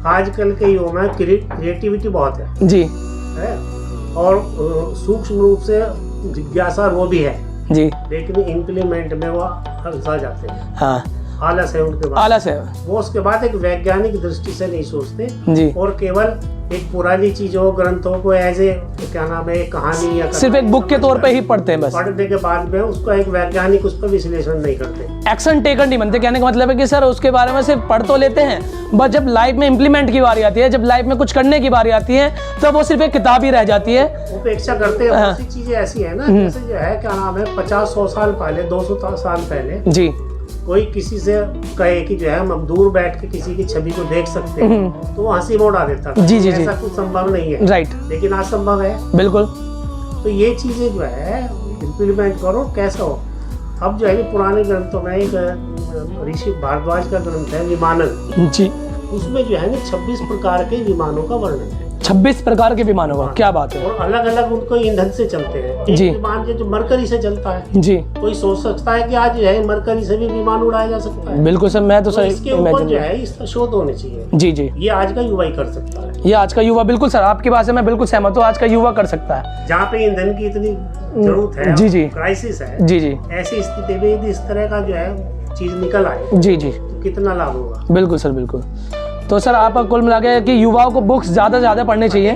[SPEAKER 4] आजकल के युवा में क्रिएटिविटी बहुत
[SPEAKER 1] जी
[SPEAKER 4] है और सूक्ष्म रूप से जिज्ञासा वो भी है
[SPEAKER 1] जी,
[SPEAKER 4] लेकिन इम्प्लीमेंट में वो फंसा जाते हैं।
[SPEAKER 1] हाँ,
[SPEAKER 4] आलस है उनके पास,
[SPEAKER 1] आलस है
[SPEAKER 4] वो उसके बाद एक वैज्ञानिक दृष्टि से नहीं सोचते
[SPEAKER 1] जी,
[SPEAKER 4] और केवल एक पुरानी चीजों ग्रंथों को एज ए क्या नाम है, एक कहानी या
[SPEAKER 1] सिर्फ एक बुक के तौर पे ही पढ़ते हैं बस।
[SPEAKER 4] पढ़ने के बाद में उसको एक वैज्ञानिक उस पर विश्लेषण नहीं करते।
[SPEAKER 1] एक्शन टेकर नहीं बनते। कहने का मतलब है कि सर उसके बारे में सिर्फ पढ़ तो लेते हैं, बस जब लाइफ में इंप्लीमेंट की बारी आती है, जब लाइफ में कुछ करने की बारी आती है, तो वो सिर्फ एक किताब ही रह जाती है।
[SPEAKER 4] उपेक्षा करते हैं। बहुत सी चीजें ऐसी है ना, जैसे जो है क्या नाम है, 50-100 साल पहले, 200 साल पहले
[SPEAKER 1] जी,
[SPEAKER 4] कोई किसी से कहे कि जो है हम दूर बैठ के किसी की छवि को देख सकते हैं, तो वो हंसी में उड़ा देता था।
[SPEAKER 1] जी जी जी,
[SPEAKER 4] ऐसा कुछ संभव नहीं है,
[SPEAKER 1] राइट,
[SPEAKER 4] लेकिन आज संभव है।
[SPEAKER 1] बिल्कुल।
[SPEAKER 4] तो ये चीजें जो है इम्प्लीमेंट करो, कैसा हो। अब जो है कि पुराने ग्रंथों में एक ऋषि भारद्वाज का ग्रंथ है विमानन,
[SPEAKER 1] जी,
[SPEAKER 4] उसमें जो है ना 26 प्रकार के विमानों का वर्णन है।
[SPEAKER 1] 26 प्रकार के विमानों का, क्या बात है।
[SPEAKER 4] और अलग अलग उनको ईंधन से चलते हैं। एक
[SPEAKER 1] जी।
[SPEAKER 4] विमान जो मरकरी से चलता है,
[SPEAKER 1] जी,
[SPEAKER 4] कोई सोच सकता है कि आज जो है मरकरी से भी विमान उड़ाया जा सकता है।
[SPEAKER 1] बिल्कुल सर, मैं तो
[SPEAKER 4] तो
[SPEAKER 1] सर
[SPEAKER 4] इसके ऊपर जो है इसका शोध होने चाहिए।
[SPEAKER 1] जी जी,
[SPEAKER 4] ये आज का युवा ही कर सकता है।
[SPEAKER 1] ये आज का युवा, बिल्कुल सर, आपकी बात से मैं बिल्कुल सहमत हूँ, आज का युवा कर सकता है।
[SPEAKER 4] जहाँ पे ईंधन की इतनी जरूरत है,
[SPEAKER 1] जी जी,
[SPEAKER 4] क्राइसिस है,
[SPEAKER 1] जी जी,
[SPEAKER 4] ऐसी स्थिति में यदि इस तरह का जो है चीज निकल आए
[SPEAKER 1] जी जी,
[SPEAKER 4] तो कितना लाभ होगा।
[SPEAKER 1] बिल्कुल सर, बिल्कुल। तो सर, आप कुल मिला के कि युवाओं को बुक्स ज़्यादा से ज़्यादा पढ़नी चाहिए,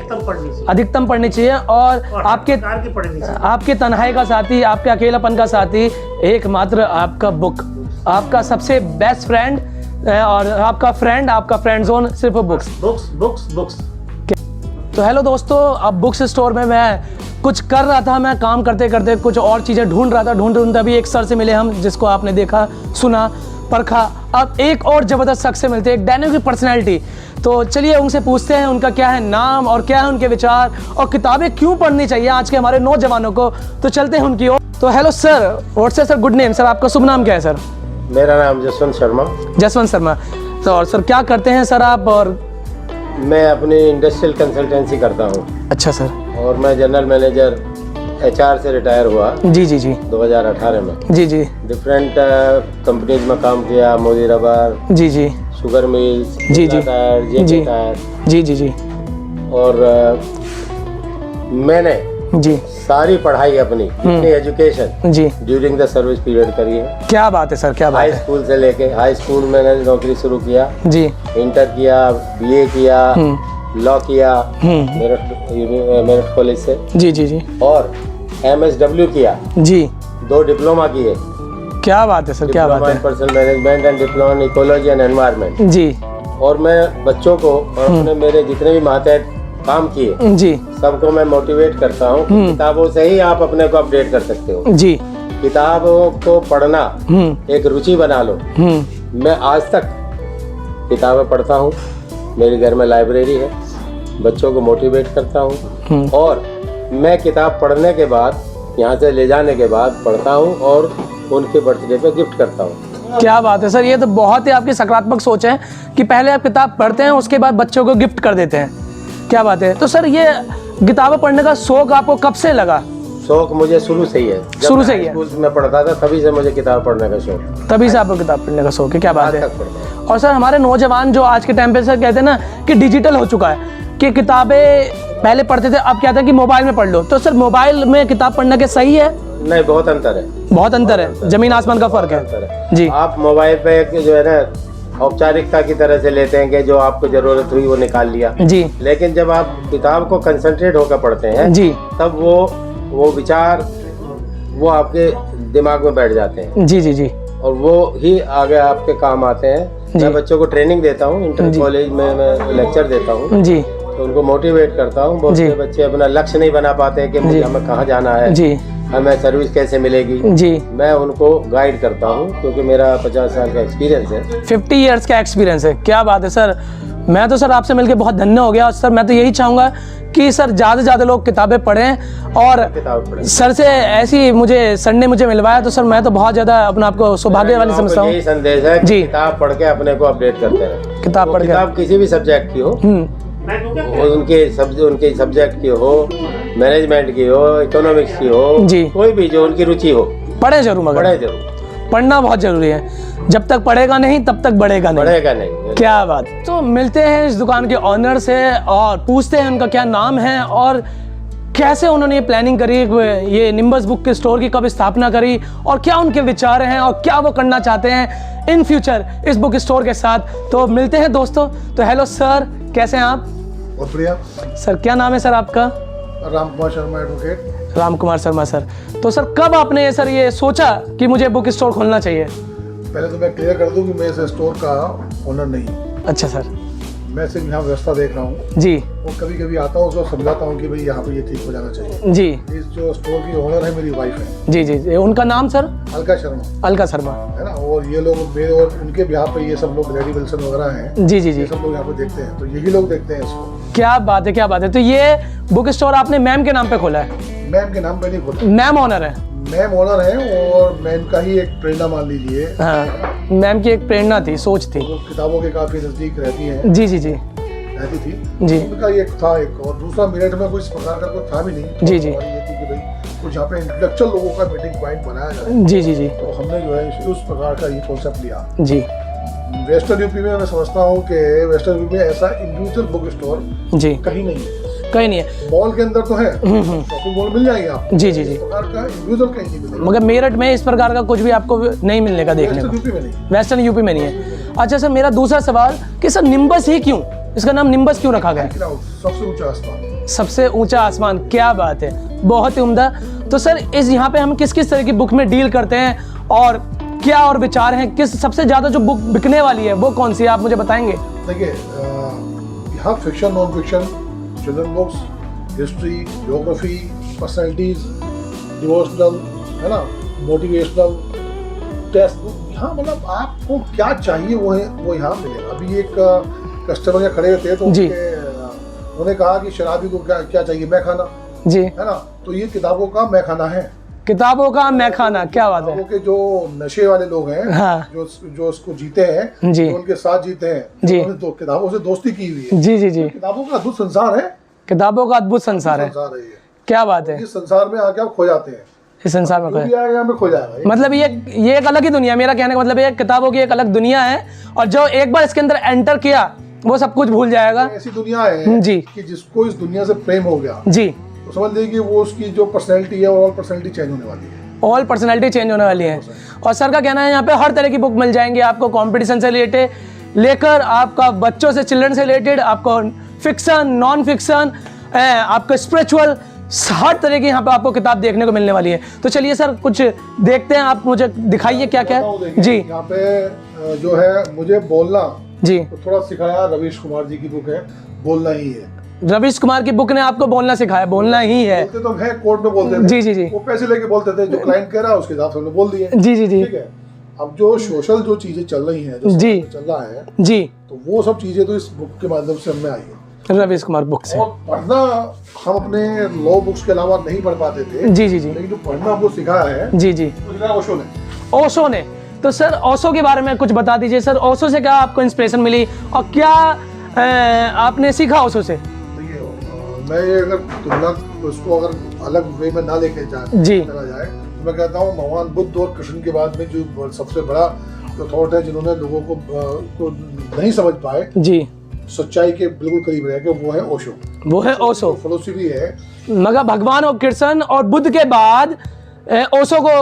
[SPEAKER 1] अधिकतम पढ़नी चाहिए और आपके
[SPEAKER 4] की पढ़नी चाहिए।
[SPEAKER 1] आपके तन्हाई का साथी, आपके अकेलापन का साथी एकमात्र आपका बुक, आपका सबसे बेस्ट फ्रेंड और आपका फ्रेंड जोन सिर्फ बुक्स।
[SPEAKER 4] Books books books.
[SPEAKER 1] तो हेलो दोस्तों, अब बुक्स स्टोर में मैं कुछ कर रहा था, मैं काम करते करते कुछ और चीज़ें ढूंढ रहा था, ढूंढते अभी एक सर से मिले हम, जिसको आपने देखा सुना। परखा, अब एक और ज़बरदस्त शख्स से मिलते हैं, एक डायनामिक पर्सनैलिटी। तो चलिए उनसे पूछते हैं उनका क्या है नाम और क्या है उनके विचार और किताबें क्यों पढ़नी चाहिए आज के हमारे नौजवानों को। तो चलते हैं उनकी ओर। तो hello sir, what's sir good name sir, आपका शुभ नाम क्या है सर?
[SPEAKER 5] मेरा नाम जसवंत शर्मा।
[SPEAKER 1] जसवंत शर्मा। तो और सर क्या करते हैं सर आप? और
[SPEAKER 5] मैं अपनी इंडस्ट्रियल कंसल्टेंसी करता हूँ।
[SPEAKER 1] अच्छा सर।
[SPEAKER 5] और मैं जनरल मैनेजर HR से रिटायर हुआ
[SPEAKER 1] जी जी जी
[SPEAKER 5] 2018 में।
[SPEAKER 1] जी जी
[SPEAKER 5] डिफरेंट कंपनीज में काम किया, मोदी रबर,
[SPEAKER 1] जी जी
[SPEAKER 5] शुगर मिल्स,
[SPEAKER 1] जी जी
[SPEAKER 5] टायर,
[SPEAKER 1] जी
[SPEAKER 5] JK टायर।
[SPEAKER 1] जी जी जी
[SPEAKER 5] और मैंने
[SPEAKER 1] जी
[SPEAKER 5] सारी पढ़ाई अपनी एजुकेशन
[SPEAKER 1] जी
[SPEAKER 5] ड्यूरिंग द सर्विस पीरियड करी है।
[SPEAKER 1] क्या बात है सर, क्या बात
[SPEAKER 5] हाई
[SPEAKER 1] है।
[SPEAKER 5] स्कूल से लेके हाई स्कूल में मैंने नौकरी शुरू किया,
[SPEAKER 1] जी
[SPEAKER 5] इंटर किया, BA किया, लॉ किया मेरठ कॉलेज से,
[SPEAKER 1] जी जी जी
[SPEAKER 5] और MSW किया,
[SPEAKER 1] जी
[SPEAKER 5] 2 डिप्लोमा किए,
[SPEAKER 1] क्या बात है सर, क्या बात
[SPEAKER 5] डिप्लोमा इन
[SPEAKER 1] है।
[SPEAKER 5] Personal management and diploma in ecology and environment.
[SPEAKER 1] जी
[SPEAKER 5] और मैं बच्चों को और अपने मेरे जितने भी मातहत काम किए
[SPEAKER 1] जी
[SPEAKER 5] सबको मैं मोटिवेट करता हूँ कि किताबों से ही आप अपने को अपडेट कर सकते हो।
[SPEAKER 1] जी
[SPEAKER 5] किताबों को पढ़ना एक रुचि बना लो। मैं आज तक किताबें पढ़ता हूँ, मेरे घर में लाइब्रेरी है, बच्चों को मोटिवेट करता हूँ, और मैं किताब पढ़ने के बाद यहाँ से ले जाने के बाद पढ़ता हूँ और उनके बर्थडे पे गिफ्ट करता हूँ।
[SPEAKER 1] क्या बात है सर, ये तो बहुत ही आपकी सकारात्मक सोच है कि पहले आप किताब पढ़ते हैं उसके बाद बच्चों को गिफ्ट कर देते हैं। क्या बात है। तो सर ये किताबें पढ़ने का शौक आपको कब से लगा?
[SPEAKER 5] शौक मुझे शुरू से ही है। जब
[SPEAKER 1] शुरू से ही है?
[SPEAKER 5] स्कूल में पढ़ता था तभी से मुझे किताब पढ़ने का शौक,
[SPEAKER 1] तभी से आपको किताब पढ़ने का शौक है। क्या बात
[SPEAKER 5] आज
[SPEAKER 1] है।
[SPEAKER 5] तक पढ़ता हूँ।
[SPEAKER 1] और सर हमारे नौजवान जो आज के टाइम पे सर कहते हैं ना कि डिजिटल हो चुका है, कि किताबें पहले पढ़ते थे, अब क्या था कि मोबाइल में पढ़ लो। तो सर मोबाइल में किताब पढ़ना क्या सही है?
[SPEAKER 5] नहीं, बहुत अंतर है।
[SPEAKER 1] बहुत अंतर है, जमीन आसमान का फर्क
[SPEAKER 5] अंतर
[SPEAKER 1] है
[SPEAKER 5] है।
[SPEAKER 1] जी।
[SPEAKER 5] आप मोबाइल पे एक जो है ना औपचारिकता की तरह से लेते हैं कि जो आपको जरूरत हुई वो निकाल लिया,
[SPEAKER 1] जी
[SPEAKER 5] लेकिन जब आप किताब को कंसंट्रेट होकर पढ़ते हैं
[SPEAKER 1] जी
[SPEAKER 5] तब वो विचार वो आपके दिमाग में बैठ जाते हैं
[SPEAKER 1] जी जी जी
[SPEAKER 5] और वो ही आगे आपके काम आते हैं। मैं बच्चों को ट्रेनिंग देता हूँ, इंटर कॉलेज में मैं लेक्चर देता हूँ,
[SPEAKER 1] जी
[SPEAKER 5] तो उनको मोटिवेट करता हूँ। बहुत से बच्चे अपना लक्ष्य नहीं बना पाते कि मुझे हमें कहाँ जाना है,
[SPEAKER 1] जी
[SPEAKER 5] हमें सर्विस कैसे मिलेगी।
[SPEAKER 1] जी
[SPEAKER 5] मैं उनको गाइड करता हूँ क्योंकि मेरा 50 साल का एक्सपीरियंस है,
[SPEAKER 1] 50 इयर्स का एक्सपीरियंस है। क्या बात है सर, मैं तो सर आपसे मिलकर बहुत धन्य हो गया। और सर मैं तो यही चाहूँगा कि सर ज़्यादा से ज़्यादा लोग किताबें पढ़ें। और
[SPEAKER 5] किताब पढ़ें।
[SPEAKER 1] सर से ऐसी संडे मुझे मिलवाया तो सर मैं तो बहुत ज़्यादा अपना आपको सौभाग्यवानी समझता हूँ।
[SPEAKER 5] यही संदेश है कि
[SPEAKER 1] जी।
[SPEAKER 5] किताब पढ़ के अपने को अपडेट करते रहे।
[SPEAKER 1] किताब पढ़ के
[SPEAKER 5] किताब किसी भी सब्जेक्ट की हो, उनके सब्जेक्ट की हो, मैनेजमेंट की हो, इकोनॉमिक्स की हो,
[SPEAKER 1] जी।
[SPEAKER 5] कोई भी जो उनकी रुचि हो,
[SPEAKER 1] पढ़े जरूर, मगर
[SPEAKER 5] पढ़े जरूर।
[SPEAKER 1] पढ़ना बहुत जरूरी है। जब तक पढ़ेगा नहीं तब तक बढ़ेगा नहीं।
[SPEAKER 5] बढ़ेगा नहीं।
[SPEAKER 1] क्या बात। तो मिलते हैं इस दुकान के ऑनर से और पूछते हैं उनका क्या नाम है और कैसे उन्होंने ये प्लानिंग करी, ये निम्बस बुक के स्टोर की कब स्थापना करी और क्या उनके विचार हैं और क्या वो करना चाहते हैं इन फ्यूचर इस बुक स्टोर के साथ। तो मिलते हैं दोस्तों। तो हेलो सर, कैसे हैं आप?
[SPEAKER 6] बहुत बढ़िया।
[SPEAKER 1] सर क्या नाम है सर आपका?
[SPEAKER 6] राम कुमार शर्मा, एडवोकेट।
[SPEAKER 1] राम कुमार शर्मा सर। तो सर कब आपने सर ये सोचा कि मुझे बुक स्टोर खोलना चाहिए?
[SPEAKER 6] पहले तो मैं क्लियर कर दूं कि मैं इस स्टोर का ओनर नहीं हूँ।
[SPEAKER 1] अच्छा सर।
[SPEAKER 6] मैं सिर्फ यहाँ व्यवस्था देख रहा हूँ
[SPEAKER 1] जी
[SPEAKER 6] और कभी कभी आता हूँ उसको समझाता हूँ कि भाई यहाँ पे ये ठीक हो जाना चाहिए।
[SPEAKER 1] जी
[SPEAKER 6] इस जो स्टोर की ओनर है मेरी वाइफ है।
[SPEAKER 1] जी जी जी। उनका नाम सर?
[SPEAKER 6] अलका शर्मा।
[SPEAKER 1] अलका शर्मा,
[SPEAKER 6] है ना। और ये लोग मेरे और उनके यहाँ पे ये सब लोग लेडी विल्सन वगैरह हैं,
[SPEAKER 1] जी जी जी।
[SPEAKER 6] ये सब लोग यहाँ पे देखते हैं, तो यही लोग देखते हैं इसको।
[SPEAKER 1] क्या बात है, क्या बात है। तो ये बुक स्टोर आपने मैम के नाम पे खोला है?
[SPEAKER 6] मैम के नाम पे नहीं खोला,
[SPEAKER 1] मैम ओनर है?
[SPEAKER 6] मैम ओनर है और मैम का ही एक प्रेरणा मान लीजिए।
[SPEAKER 1] हाँ, मैम की एक प्रेरणा थी, सोच थी।
[SPEAKER 6] वो किताबों के काफी नजदीक रहती हैं,
[SPEAKER 1] जी जी जी
[SPEAKER 6] रहती थी
[SPEAKER 1] जी।
[SPEAKER 6] उनका एक था एक, और दूसरा मेरठ में कुछ प्रकार का कुछ था भी नहीं।
[SPEAKER 1] जी जी।
[SPEAKER 6] हमारी ये थी कि भाई कुछ यहाँ पे इंटेलेक्चुअल लोगों का मीटिंग पॉइंट बनाया जाए,
[SPEAKER 1] जी जी जी
[SPEAKER 6] तो हमने जो है उस प्रकार का ये कॉन्सेप्ट लिया।
[SPEAKER 1] जी
[SPEAKER 6] वेस्टर्न यूपी में मैं समझता हूँ कि वेस्टर्न यूपी में ऐसा इंडिविजुअल बुक स्टोर
[SPEAKER 1] जी
[SPEAKER 6] कहीं नहीं है।
[SPEAKER 1] कहीं नहीं है।
[SPEAKER 6] मॉल के अंदर तो है, शॉपिंग मॉल मिल जाएंगे आपको,
[SPEAKER 1] जी जी जी।
[SPEAKER 6] इस प्रकार का इंडिविजुअल कहीं नहीं मिलेगा।
[SPEAKER 1] मगर मेरठ में इस प्रकार का कुछ भी आपको नहीं मिलने का, देखने
[SPEAKER 6] वेस्टर्न
[SPEAKER 1] को
[SPEAKER 6] यूपी में नहीं।
[SPEAKER 1] वेस्टर्न यूपी में नहीं है। अच्छा सर, मेरा दूसरा सवाल कि सर निम्बस ही क्यों, इसका नाम निम्बस क्यों रखा गया?
[SPEAKER 6] सबसे ऊंचा आसमान।
[SPEAKER 1] सबसे ऊंचा आसमान, क्या बात है, बहुत ही उम्दा। तो सर इस यहाँ पे हम किस किस तरह की बुक में डील करते हैं और क्या और विचार हैं, किस सबसे ज़्यादा जो बुक बिकने वाली है वो कौन सी है, आप मुझे बताएंगे?
[SPEAKER 6] देखिए यहाँ fiction, non fiction, children books, history, geography, personalities, devotional, है ना, मोटिवेशनल, टेक्स्ट बुक, यहाँ मतलब आपको क्या चाहिए वो यहाँ मिलेगा। अभी एक कस्टमर यहाँ खड़े होते हैं तो
[SPEAKER 1] जी।
[SPEAKER 6] उन्होंने कहा कि शराबी को क्या चाहिए, मैं खाना,
[SPEAKER 1] जी,
[SPEAKER 6] है ना। तो ये किताबों का मैं खाना है।
[SPEAKER 1] किताबों का मैं खाना, क्या बात है।
[SPEAKER 6] किताबों के जो नशे वाले लोग हैं,
[SPEAKER 1] हाँ।
[SPEAKER 6] जो उसको जीते हैं,
[SPEAKER 1] जी।
[SPEAKER 6] जो उनके साथ जीते हैं,
[SPEAKER 1] जी।
[SPEAKER 6] उन्होंने तो किताबों से दोस्ती की हुई है।
[SPEAKER 1] जी जी जी,
[SPEAKER 6] किताबों का अद्भुत संसार है,
[SPEAKER 1] किताबों का अद्भुत संसार है,
[SPEAKER 6] संसार है ये।
[SPEAKER 1] क्या बात है।
[SPEAKER 6] इस संसार में आके आप खो जाते हैं,
[SPEAKER 1] इस संसार में
[SPEAKER 6] जो भी आएगा हमें खो जाएगा।
[SPEAKER 1] मतलब ये एक अलग ही दुनिया, मेरा कहने का मतलब ये किताबों की एक अलग दुनिया है, और जो एक बार इसके अंदर एंटर किया वो सब कुछ भूल जाएगा।
[SPEAKER 6] ऐसी दुनिया है
[SPEAKER 1] जी
[SPEAKER 6] कि जिसको इस दुनिया से प्रेम हो गया
[SPEAKER 1] जी,
[SPEAKER 6] तो समझ लीजिए कि वो उसकी जो पर्सनैलिटी है और पर्सनैलिटी चेंज होने वाली है।
[SPEAKER 1] ऑल पर्सनैलिटी चेंज होने वाली है। और सर का कहना है यहाँ पे हर तरह की बुक मिल जाएंगी आपको, कंपटीशन से रिलेटेड लेकर आपका बच्चों से, चिल्ड्रन से रिलेटेड, आपको फिक्शन, नॉन फिक्शन, आपको स्पिरिचुअल, हर तरह की यहाँ पे आपको किताब देखने को मिलने वाली है। तो चलिए सर कुछ देखते हैं, आप मुझे दिखाइए क्या क्या है। जी
[SPEAKER 6] यहाँ पे जो है मुझे बोलना
[SPEAKER 1] जी,
[SPEAKER 6] तो थोड़ा सिखाया रवीश कुमार जी की बुक है, बोलना ही है।
[SPEAKER 1] रवीश कुमार की बुक ने आपको बोलना सिखाया, बोलना ही है।
[SPEAKER 6] बोलते तो है, कोर्ट में बोलते थे।
[SPEAKER 1] जी जी जी,
[SPEAKER 6] वो पैसे लेके बोलते थे, जो क्लाइंट कह रहा है उसके हिसाब से उन्होंने बोल दिए।
[SPEAKER 1] जी जी जी
[SPEAKER 6] ठीक है। अब जो सोशल जो चीजें चल रही हैं, जो
[SPEAKER 1] जी।
[SPEAKER 6] चल रहा है,
[SPEAKER 1] जी,
[SPEAKER 6] तो वो सब चीजें तो इस बुक के माध्यम से हमें आई है।
[SPEAKER 1] रवीश कुमार बुक से।
[SPEAKER 6] और पढ़ना हम अपने लॉ बुक्स के अलावा नहीं पढ़ पाते थे,
[SPEAKER 1] जी जी जी
[SPEAKER 6] लेकिन जो पढ़ना हमको सिखाया है
[SPEAKER 1] जी जी,
[SPEAKER 6] वो सिखाया ओशो ने।
[SPEAKER 1] ओशो ने। तो सर ओशो के बारे में कुछ बता दीजिए सर, ओशो से क्या आपको इंस्पिरेशन मिली और क्या आपने सीखा ओशो से।
[SPEAKER 6] देखिए, मैं ये अगर तुलना उसको अगर अलग वे में ना लेके
[SPEAKER 1] जी।
[SPEAKER 6] चला जाए तो मैं कहता हूँ भगवान बुद्ध और कृष्ण के बाद में जो सबसे बड़ा जो थॉट है, जिन्होंने लोगों को नहीं समझ पाए,
[SPEAKER 1] जी,
[SPEAKER 6] सच्चाई के बिल्कुल करीब रह के, वो है ओशो।
[SPEAKER 1] वो है ओशो।
[SPEAKER 6] फिलोसफी है,
[SPEAKER 1] मगर भगवान और कृष्ण और बुद्ध के बाद ओशो को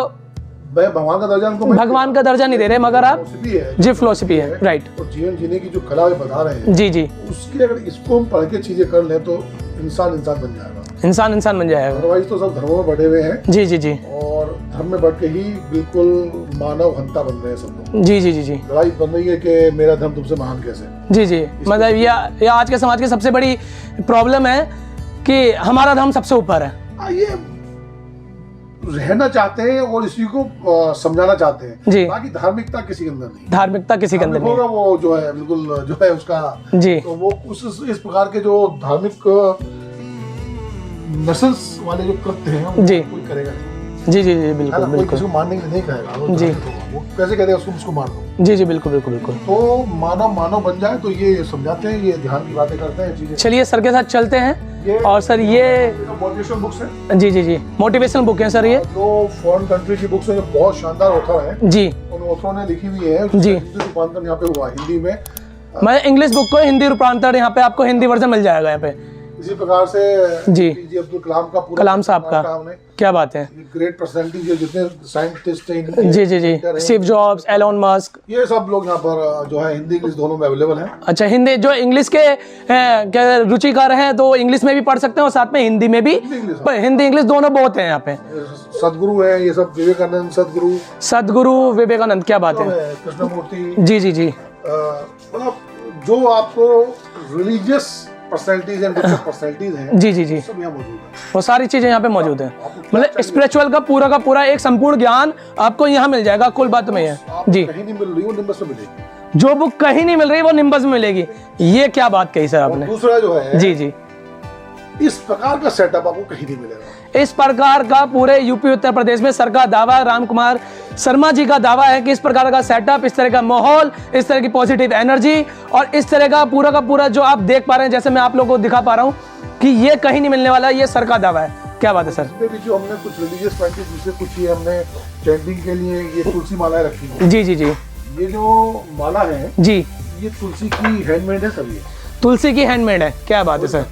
[SPEAKER 6] मैं भगवान का दर्जा उनको
[SPEAKER 1] भगवान का दर्जा नहीं दे रहे, मगर आप
[SPEAKER 6] फिलोसफी है
[SPEAKER 1] जी, फिलोसफी है, राइट।
[SPEAKER 6] और जीवन जीने की जो कला वे बता रहे हैं,
[SPEAKER 1] जी जी,
[SPEAKER 6] उसकी अगर इसको हम पढ़ के चीजें कर लें तो इंसान बन जाएगा।
[SPEAKER 1] इंसान बन जाएगा।
[SPEAKER 6] अदरवाइज तो सब धर्मों में बढ़े हुए हैं,
[SPEAKER 1] जी जी जी,
[SPEAKER 6] और धर्म में बढ़ के ही बिल्कुल मानव हंता बन रहे हैं सब लोग।
[SPEAKER 1] जी जी जी जी
[SPEAKER 6] लड़ाई बन रही है कि मेरा धर्म तुमसे महान कैसे।
[SPEAKER 1] जी जी, मतलब ये आज के समाज की सबसे बड़ी प्रॉब्लम है कि हमारा धर्म सबसे ऊपर है।
[SPEAKER 6] ये रहना चाहते हैं और इसी को समझाना चाहते हैं,
[SPEAKER 1] जी।
[SPEAKER 6] बाकी धार्मिकता किसी के अंदर नहीं।
[SPEAKER 1] धार्मिकता किसी के अंदर नहीं
[SPEAKER 6] होगा वो जो है बिल्कुल जो है उसका,
[SPEAKER 1] जी।
[SPEAKER 6] तो वो इस प्रकार के जो धार्मिक नस्ल्स वाले जो कृत्य हैं वो
[SPEAKER 1] जी।
[SPEAKER 6] कोई करेगा नहीं,
[SPEAKER 1] जी जी जी,
[SPEAKER 6] है
[SPEAKER 1] बिल्कुल
[SPEAKER 6] ना। कोई
[SPEAKER 1] बिल्कुल,
[SPEAKER 6] किसी को मारने के लिए नहीं कहेगा, वो
[SPEAKER 1] जी।
[SPEAKER 6] धार्मिक होगा। वो कैसे कहते हैं उसको मार दो।
[SPEAKER 1] जी जी, बिल्कुल बिल्कुल बिल्कुल।
[SPEAKER 6] तो मानव बन जाए तो ये समझाते हैं, ये ध्यान की बातें करते हैं चीजें।
[SPEAKER 1] चलिए सर के साथ चलते हैं। और सर ये
[SPEAKER 6] मोटिवेशनल बुक्स है,
[SPEAKER 1] जी जी जी, मोटिवेशनल बुक है सर ये।
[SPEAKER 6] जो फॉरेन कंट्री की बुक्स है, जो बहुत शानदार ऑथर है,
[SPEAKER 1] जी,
[SPEAKER 6] उन ऑथरों ने लिखी हुई है।
[SPEAKER 1] जी।
[SPEAKER 6] हिंदी रूपांतरण यहाँ पे हुआ हिंदी में।
[SPEAKER 1] मैं इंग्लिश बुक को हिंदी रूपांतरण यहाँ पे आपको हिंदी वर्जन मिल जाएगा यहाँ पे।
[SPEAKER 6] इसी प्रकार से
[SPEAKER 1] जी।
[SPEAKER 6] पीजे अब्दुल कलाम का पूरा
[SPEAKER 1] कलाम साहब का,
[SPEAKER 6] काम है।
[SPEAKER 1] क्या बात है।
[SPEAKER 6] ग्रेट पर्सनैलिटी जो जितने साइंटिस्ट हैं इनके
[SPEAKER 1] जी जी जी,
[SPEAKER 6] हैं,
[SPEAKER 1] स्टीव जॉब्स, एलोन मस्क,
[SPEAKER 6] ये सब लोग यहाँ पर जो है हिंदी इंग्लिश दोनों में अवेलेबल है।
[SPEAKER 1] अच्छा हिंदी जो इंग्लिश के क्या रुचिकार हैं तो इंग्लिश में भी पढ़ सकते हैं और साथ में हिंदी में भी, पर हिंदी इंग्लिश दोनों बहुत हैं यहाँ पे।
[SPEAKER 6] सदगुरु है ये सब, विवेकानंद
[SPEAKER 1] सदगुरु विवेकानंद, क्या बात है।
[SPEAKER 6] कृष्णमूर्ति,
[SPEAKER 1] जी जी जी,
[SPEAKER 6] मतलब जो आपको रिलीजियस पर्सनैलिटीज एंड पर्सनैलिटीज हैं,
[SPEAKER 1] जी जी जी,
[SPEAKER 6] सब यहाँ मौजूद है।
[SPEAKER 1] वो सारी चीजें यहाँ पे मौजूद हैं। मतलब स्पिरिचुअल का पूरा एक संपूर्ण ज्ञान आपको यहाँ मिल जाएगा। कुल बात में है
[SPEAKER 6] आपको
[SPEAKER 1] जी,
[SPEAKER 6] कहीं नहीं मिल रही, वो निम्बस में मिलेगी।
[SPEAKER 1] जो बुक कहीं नहीं मिल रही वो निम्बस में मिलेगी। ये क्या बात कही सर
[SPEAKER 6] और
[SPEAKER 1] आपने।
[SPEAKER 6] दूसरा जो है,
[SPEAKER 1] जी जी,
[SPEAKER 6] इस प्रकार का सेटअप आपको कहीं नहीं मिलेगा।
[SPEAKER 1] इस प्रकार का पूरे यूपी उत्तर प्रदेश में सर का दावा, राम कुमार शर्मा जी का दावा है कि इस प्रकार का सेटअप, इस तरह का माहौल, इस तरह की पॉजिटिव एनर्जी और इस तरह का पूरा जो आप देख पा रहे हैं, जैसे मैं आप लोगों को दिखा पा रहा हूँ कि ये कहीं नहीं मिलने वाला, ये सर का दावा है। क्या बात है सर।
[SPEAKER 6] इसमें भी जो हमने कुछ रिलीजियस प्रैक्टिस, जिससे कुछ ये हमने चैंटिंग के लिए ये तुलसी मालाएं रखी हैं।
[SPEAKER 1] जी जी जी
[SPEAKER 6] ये जो माला है
[SPEAKER 1] जी,
[SPEAKER 6] ये तुलसी की हैंडमेड है सभी,
[SPEAKER 1] तुलसी की हैंडमेड है। क्या बात है सर,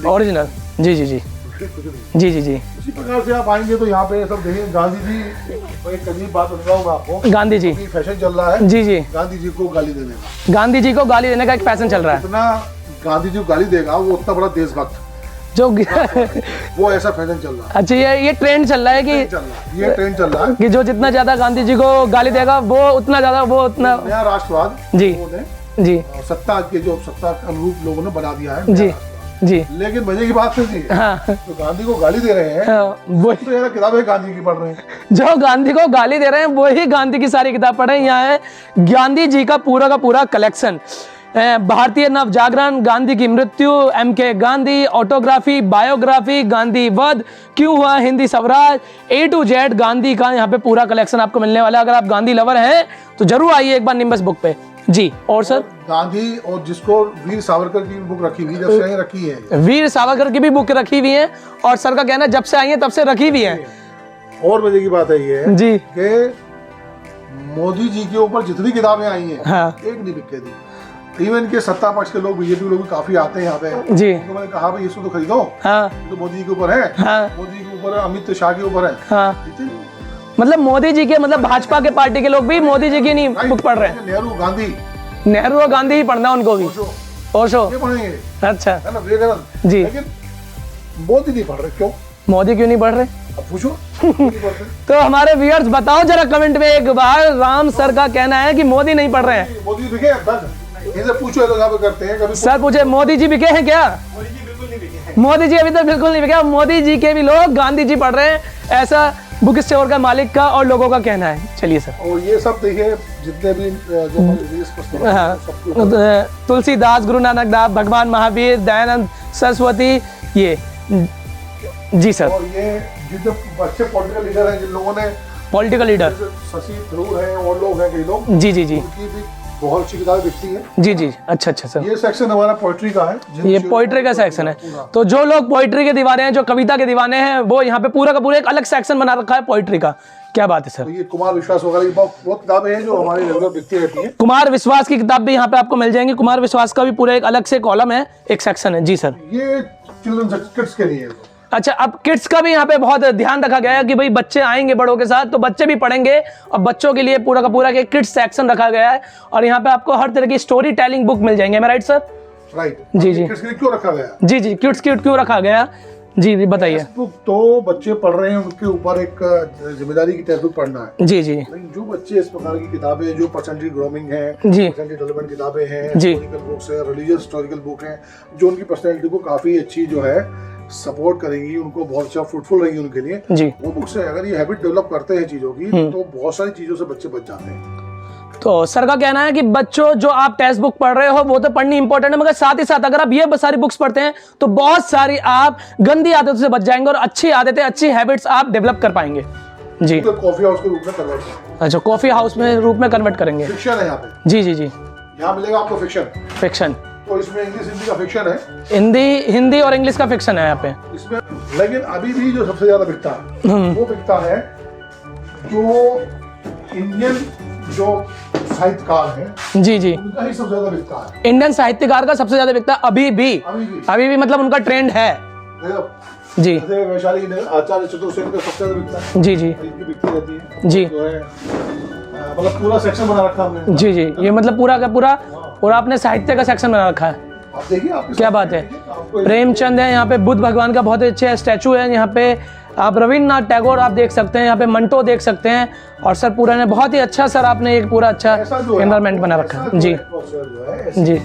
[SPEAKER 1] ओरिजिनल। जी जी जी जी जी जी,
[SPEAKER 6] इसी प्रकार से आप आएंगे तो यहाँ पे सब देखेंगे। गांधी जी, एक अजीब बात बताऊँ मैं आपको,
[SPEAKER 1] गांधी जी,
[SPEAKER 6] अभी फैशन चल रहा है
[SPEAKER 1] जी जी,
[SPEAKER 6] गांधी जी को गाली देने का।
[SPEAKER 1] गांधी जी को गाली देने का एक फैशन चल रहा है।
[SPEAKER 6] जितना गांधी जी को गाली देगा वो उतना बड़ा देशभक्त,
[SPEAKER 1] जो
[SPEAKER 6] वो ऐसा फैशन चल रहा है।
[SPEAKER 1] अच्छा ये ट्रेंड चल रहा है कि
[SPEAKER 6] ये ट्रेंड चल रहा है
[SPEAKER 1] कि जो जितना ज्यादा गांधी जी को गाली देगा वो उतना
[SPEAKER 6] नया राष्ट्रवाद
[SPEAKER 1] जी
[SPEAKER 6] लोगों ने,
[SPEAKER 1] जी
[SPEAKER 6] सत्ता के जो सत्ता के अनुरूप लोगों ने बना दिया है।
[SPEAKER 1] जी जी
[SPEAKER 6] लेकिन मजे की बात नहीं है,
[SPEAKER 1] हाँ
[SPEAKER 6] तो गांधी को गाली दे रहे हैं
[SPEAKER 1] वही
[SPEAKER 6] तो यार किताबें गांधी की पढ़ रहे हैं।
[SPEAKER 1] जो गांधी को गाली दे रहे हैं वही गांधी की सारी किताब पढ़े। यहाँ है गांधी जी का पूरा कलेक्शन, भारतीय नव जागरण, गांधी की मृत्यु, MK Gandhi, autography, biography, Gandhi वध, क्यों हुआ Hindi Swaraj, A to Z Gandhi का यहाँ पे पूरा कलेक्शन आपको मिलने वाला है। अगर आप गांधी लवर हैं तो जरूर आइए एक बार निम्बस बुक पे जी। और सर
[SPEAKER 6] गांधी और जिसको वीर सावरकर की बुक रखी हुई जब से रखी है,
[SPEAKER 1] वीर सावरकर की भी बुक रखी हुई है और सर का कहना है जब से आई है तब से रखी हुई है।
[SPEAKER 6] और मजे की बात है ये
[SPEAKER 1] जी
[SPEAKER 6] कि मोदी जी के ऊपर जितनी किताबें आई हैं
[SPEAKER 1] हाँ
[SPEAKER 6] एक नहीं बिक दी। इवन के सत्ता पक्ष के लोग, बीजेपी लोग भी काफी आते हैं यहाँ पे
[SPEAKER 1] जी
[SPEAKER 6] तो मैंने कहा भाई इसको तो खरीदो,
[SPEAKER 1] हाँ
[SPEAKER 6] तो मोदी जी के ऊपर है,
[SPEAKER 1] हाँ
[SPEAKER 6] मोदी जी के ऊपर है, अमित शाह के ऊपर है,
[SPEAKER 1] हाँ
[SPEAKER 6] ठीक है?
[SPEAKER 1] मतलब मोदी जी के मतलब भाजपा के पार्टी के लोग भी मोदी जी की नहीं बुक पढ़ रहे हैं।
[SPEAKER 6] नेहरू गांधी
[SPEAKER 1] नेहरू और गांधी ही पढ़ना उनको भी।
[SPEAKER 6] ओशो,
[SPEAKER 1] ओशो
[SPEAKER 6] ये पढ़ेंगे
[SPEAKER 1] अच्छा
[SPEAKER 6] है ना, विवेकानंद।
[SPEAKER 1] जी
[SPEAKER 6] लेकिन मोदी नहीं पढ़ रहे, क्यों?
[SPEAKER 1] मोदी क्यों नहीं पढ़ रहे?
[SPEAKER 6] अब पूछो क्यों नहीं पढ़ रहे?
[SPEAKER 1] तो हमारे व्यूअर्स बताओ जरा कमेंट में एक बार। राम सर का कहना है कि मोदी नहीं पढ़ रहे हैं।
[SPEAKER 6] मोदी दिखे बस इनसे पूछो, ये लोग यहाँ पे करते हैं कभी
[SPEAKER 1] सर पूछे मोदी जी बिके हैं क्या?
[SPEAKER 2] मोदी जी बिल्कुल नहीं बिके हैं।
[SPEAKER 1] मोदी जी अभी तक बिल्कुल नहीं बिके। मोदी जी के भी लोग गांधी जी पढ़ रहे हैं, ऐसा बुक स्टोर का मालिक का और लोगों का कहना है। चलिए सर।
[SPEAKER 6] और ये सब देखिए जितने भी जो हमारे देश पुस्तक हैं,
[SPEAKER 1] हाँ
[SPEAKER 6] सबके ऊपर
[SPEAKER 1] तुलसीदास, गुरु नानक देव, भगवान महावीर, दयानंद सरस्वती, ये जी सर।
[SPEAKER 6] और ये जितने अच्छे पॉलिटिकल लीडर हैं जिन लोगों ने,
[SPEAKER 1] पॉलिटिकल लीडर
[SPEAKER 6] जैसे शशि थरूर हैं और लोग हैं कई लोग,
[SPEAKER 1] जी जी जी
[SPEAKER 6] उनकी भी बहुत अच्छी किताबें बिकती हैं।
[SPEAKER 1] जी जी अच्छा अच्छा सर।
[SPEAKER 6] ये सेक्शन हमारा पोइट्री का है, जिन
[SPEAKER 1] ये
[SPEAKER 6] शेरों
[SPEAKER 1] पोइट्री का सेक्शन है। तो जो लोग पोइट्री के दीवाने हैं, जो कविता के दीवाने हैं, वो यहाँ पे पूरा का पूरा एक अलग सेक्शन बना रखा है पोइट्री का। क्या बात है सर।
[SPEAKER 6] तो ये कुमार विश्वास वगैरह की बहुत किताबें हैं जो हमारी रेगुलर बिकती रहती हैं।
[SPEAKER 1] कुमार विश्वास की किताब भी यहाँ पे आपको मिल जाएंगी। कुमार विश्वास का भी पूरा एक अलग से कॉलम है, एक सेक्शन है। जी सर।
[SPEAKER 6] ये चिल्ड्रन किड्स के लिए है।
[SPEAKER 1] अच्छा, अब किड्स का भी यहाँ पे बहुत ध्यान रखा गया है कि भाई बच्चे आएंगे बड़ों के साथ तो बच्चे भी पढ़ेंगे, और बच्चों के लिए पूरा का पूरा एक किड्स सेक्शन रखा गया है। और यहाँ पे आपको हर तरह की स्टोरी टेलिंग बुक मिल जाएंगे। मैं राइट सर?
[SPEAKER 6] राइट
[SPEAKER 1] जी जी
[SPEAKER 6] किड्स के लिए क्यों रखा गया?
[SPEAKER 1] जी जी किड्स क्यों रखा गया? जी जी बताइए।
[SPEAKER 6] बुक तो बच्चे पढ़ रहे हैं, उनके ऊपर एक जिम्मेदारी की टेक्स्ट बुक पढ़ना है।
[SPEAKER 1] जी जी
[SPEAKER 6] लेकिन जो बच्चे इस प्रकार की किताबें, जो पर्सनैलिटी ग्रूमिंग है,
[SPEAKER 1] जी
[SPEAKER 6] पर्सनैलिटी डेवलपमेंट किताबें हैं,
[SPEAKER 1] जी।
[SPEAKER 6] हिस्टोरिकल बुक्स है, रिलीजियस हिस्टोरिकल बुक हैं, जो उनकी पर्सनैलिटी को काफी अच्छी जो है सपोर्ट करेगी, उनको बहुत अच्छा फ्रूटफुल रहेगी उनके लिए।
[SPEAKER 1] जी
[SPEAKER 6] वो बुक से अगर ये हैबिट डेवलप करते हैं चीजों की, तो बहुत सारी चीजों से बच्चे बच जाते हैं।
[SPEAKER 1] तो सर का कहना है कि बच्चों जो आप टेक्स्ट बुक पढ़ रहे हो वो तो पढ़नी इंपॉर्टेंट है, मगर साथ ही साथ अगर आप ये सारी बुक्स पढ़ते हैं तो बहुत सारी आप गंदी आदतों से बच जाएंगे और अच्छी आदतें, अच्छी हैबिट्स आप डेवलप कर पाएंगे। जी
[SPEAKER 6] तो कॉफी हाउस के रूप में कन्वर्ट करें।
[SPEAKER 1] अच्छा, कॉफी हाउस में रूप में कन्वर्ट करेंगे।
[SPEAKER 6] फिक्शन है यहाँ पे,
[SPEAKER 1] जी जी जी
[SPEAKER 6] यहाँ मिलेगा आपको फिक्शन।
[SPEAKER 1] फिक्शन,
[SPEAKER 6] तो इसमें इंग्लिश हिंदी का फिक्शन है,
[SPEAKER 1] हिंदी और इंग्लिश का फिक्शन है यहाँ पे।
[SPEAKER 6] इसमें। लेकिन अभी भी जो सबसे ज्यादा बिकता है वो बिकता है जो इंडियन जो साहित्यकार है,
[SPEAKER 1] जी जी
[SPEAKER 6] उनका ही सबसे ज्यादा बिकता है।
[SPEAKER 1] इंडियन साहित्यकार का सबसे ज्यादा बिकता है अभी भी मतलब उनका ट्रेंड है। जी
[SPEAKER 6] जैसे वैशाली ने आचार्य चतुर्सेन का सबसे ज्यादा बिकता है,
[SPEAKER 1] जी जी
[SPEAKER 6] इनकी बिकती रहती है
[SPEAKER 1] जी
[SPEAKER 6] जो है। मतलब पूरा सेक्शन बना रखा हमने।
[SPEAKER 1] जी जी, ये मतलब पूरा का पूरा आपने साहित्य का सेक्शन बना रखा है।
[SPEAKER 6] आप देखिए, आप
[SPEAKER 1] क्या बात है। प्रेमचंद है यहाँ पे, बुद्ध भगवान का बहुत अच्छे स्टैचू है यहाँ पे, आप रविन्द्रनाथ टैगोर आप देख सकते हैं यहाँ पे, मंटो देख सकते हैं। और सर पूरा ने बहुत ही अच्छा सर आपने एक पूरा अच्छा एनवायरमेंट बना रखा है। जी जी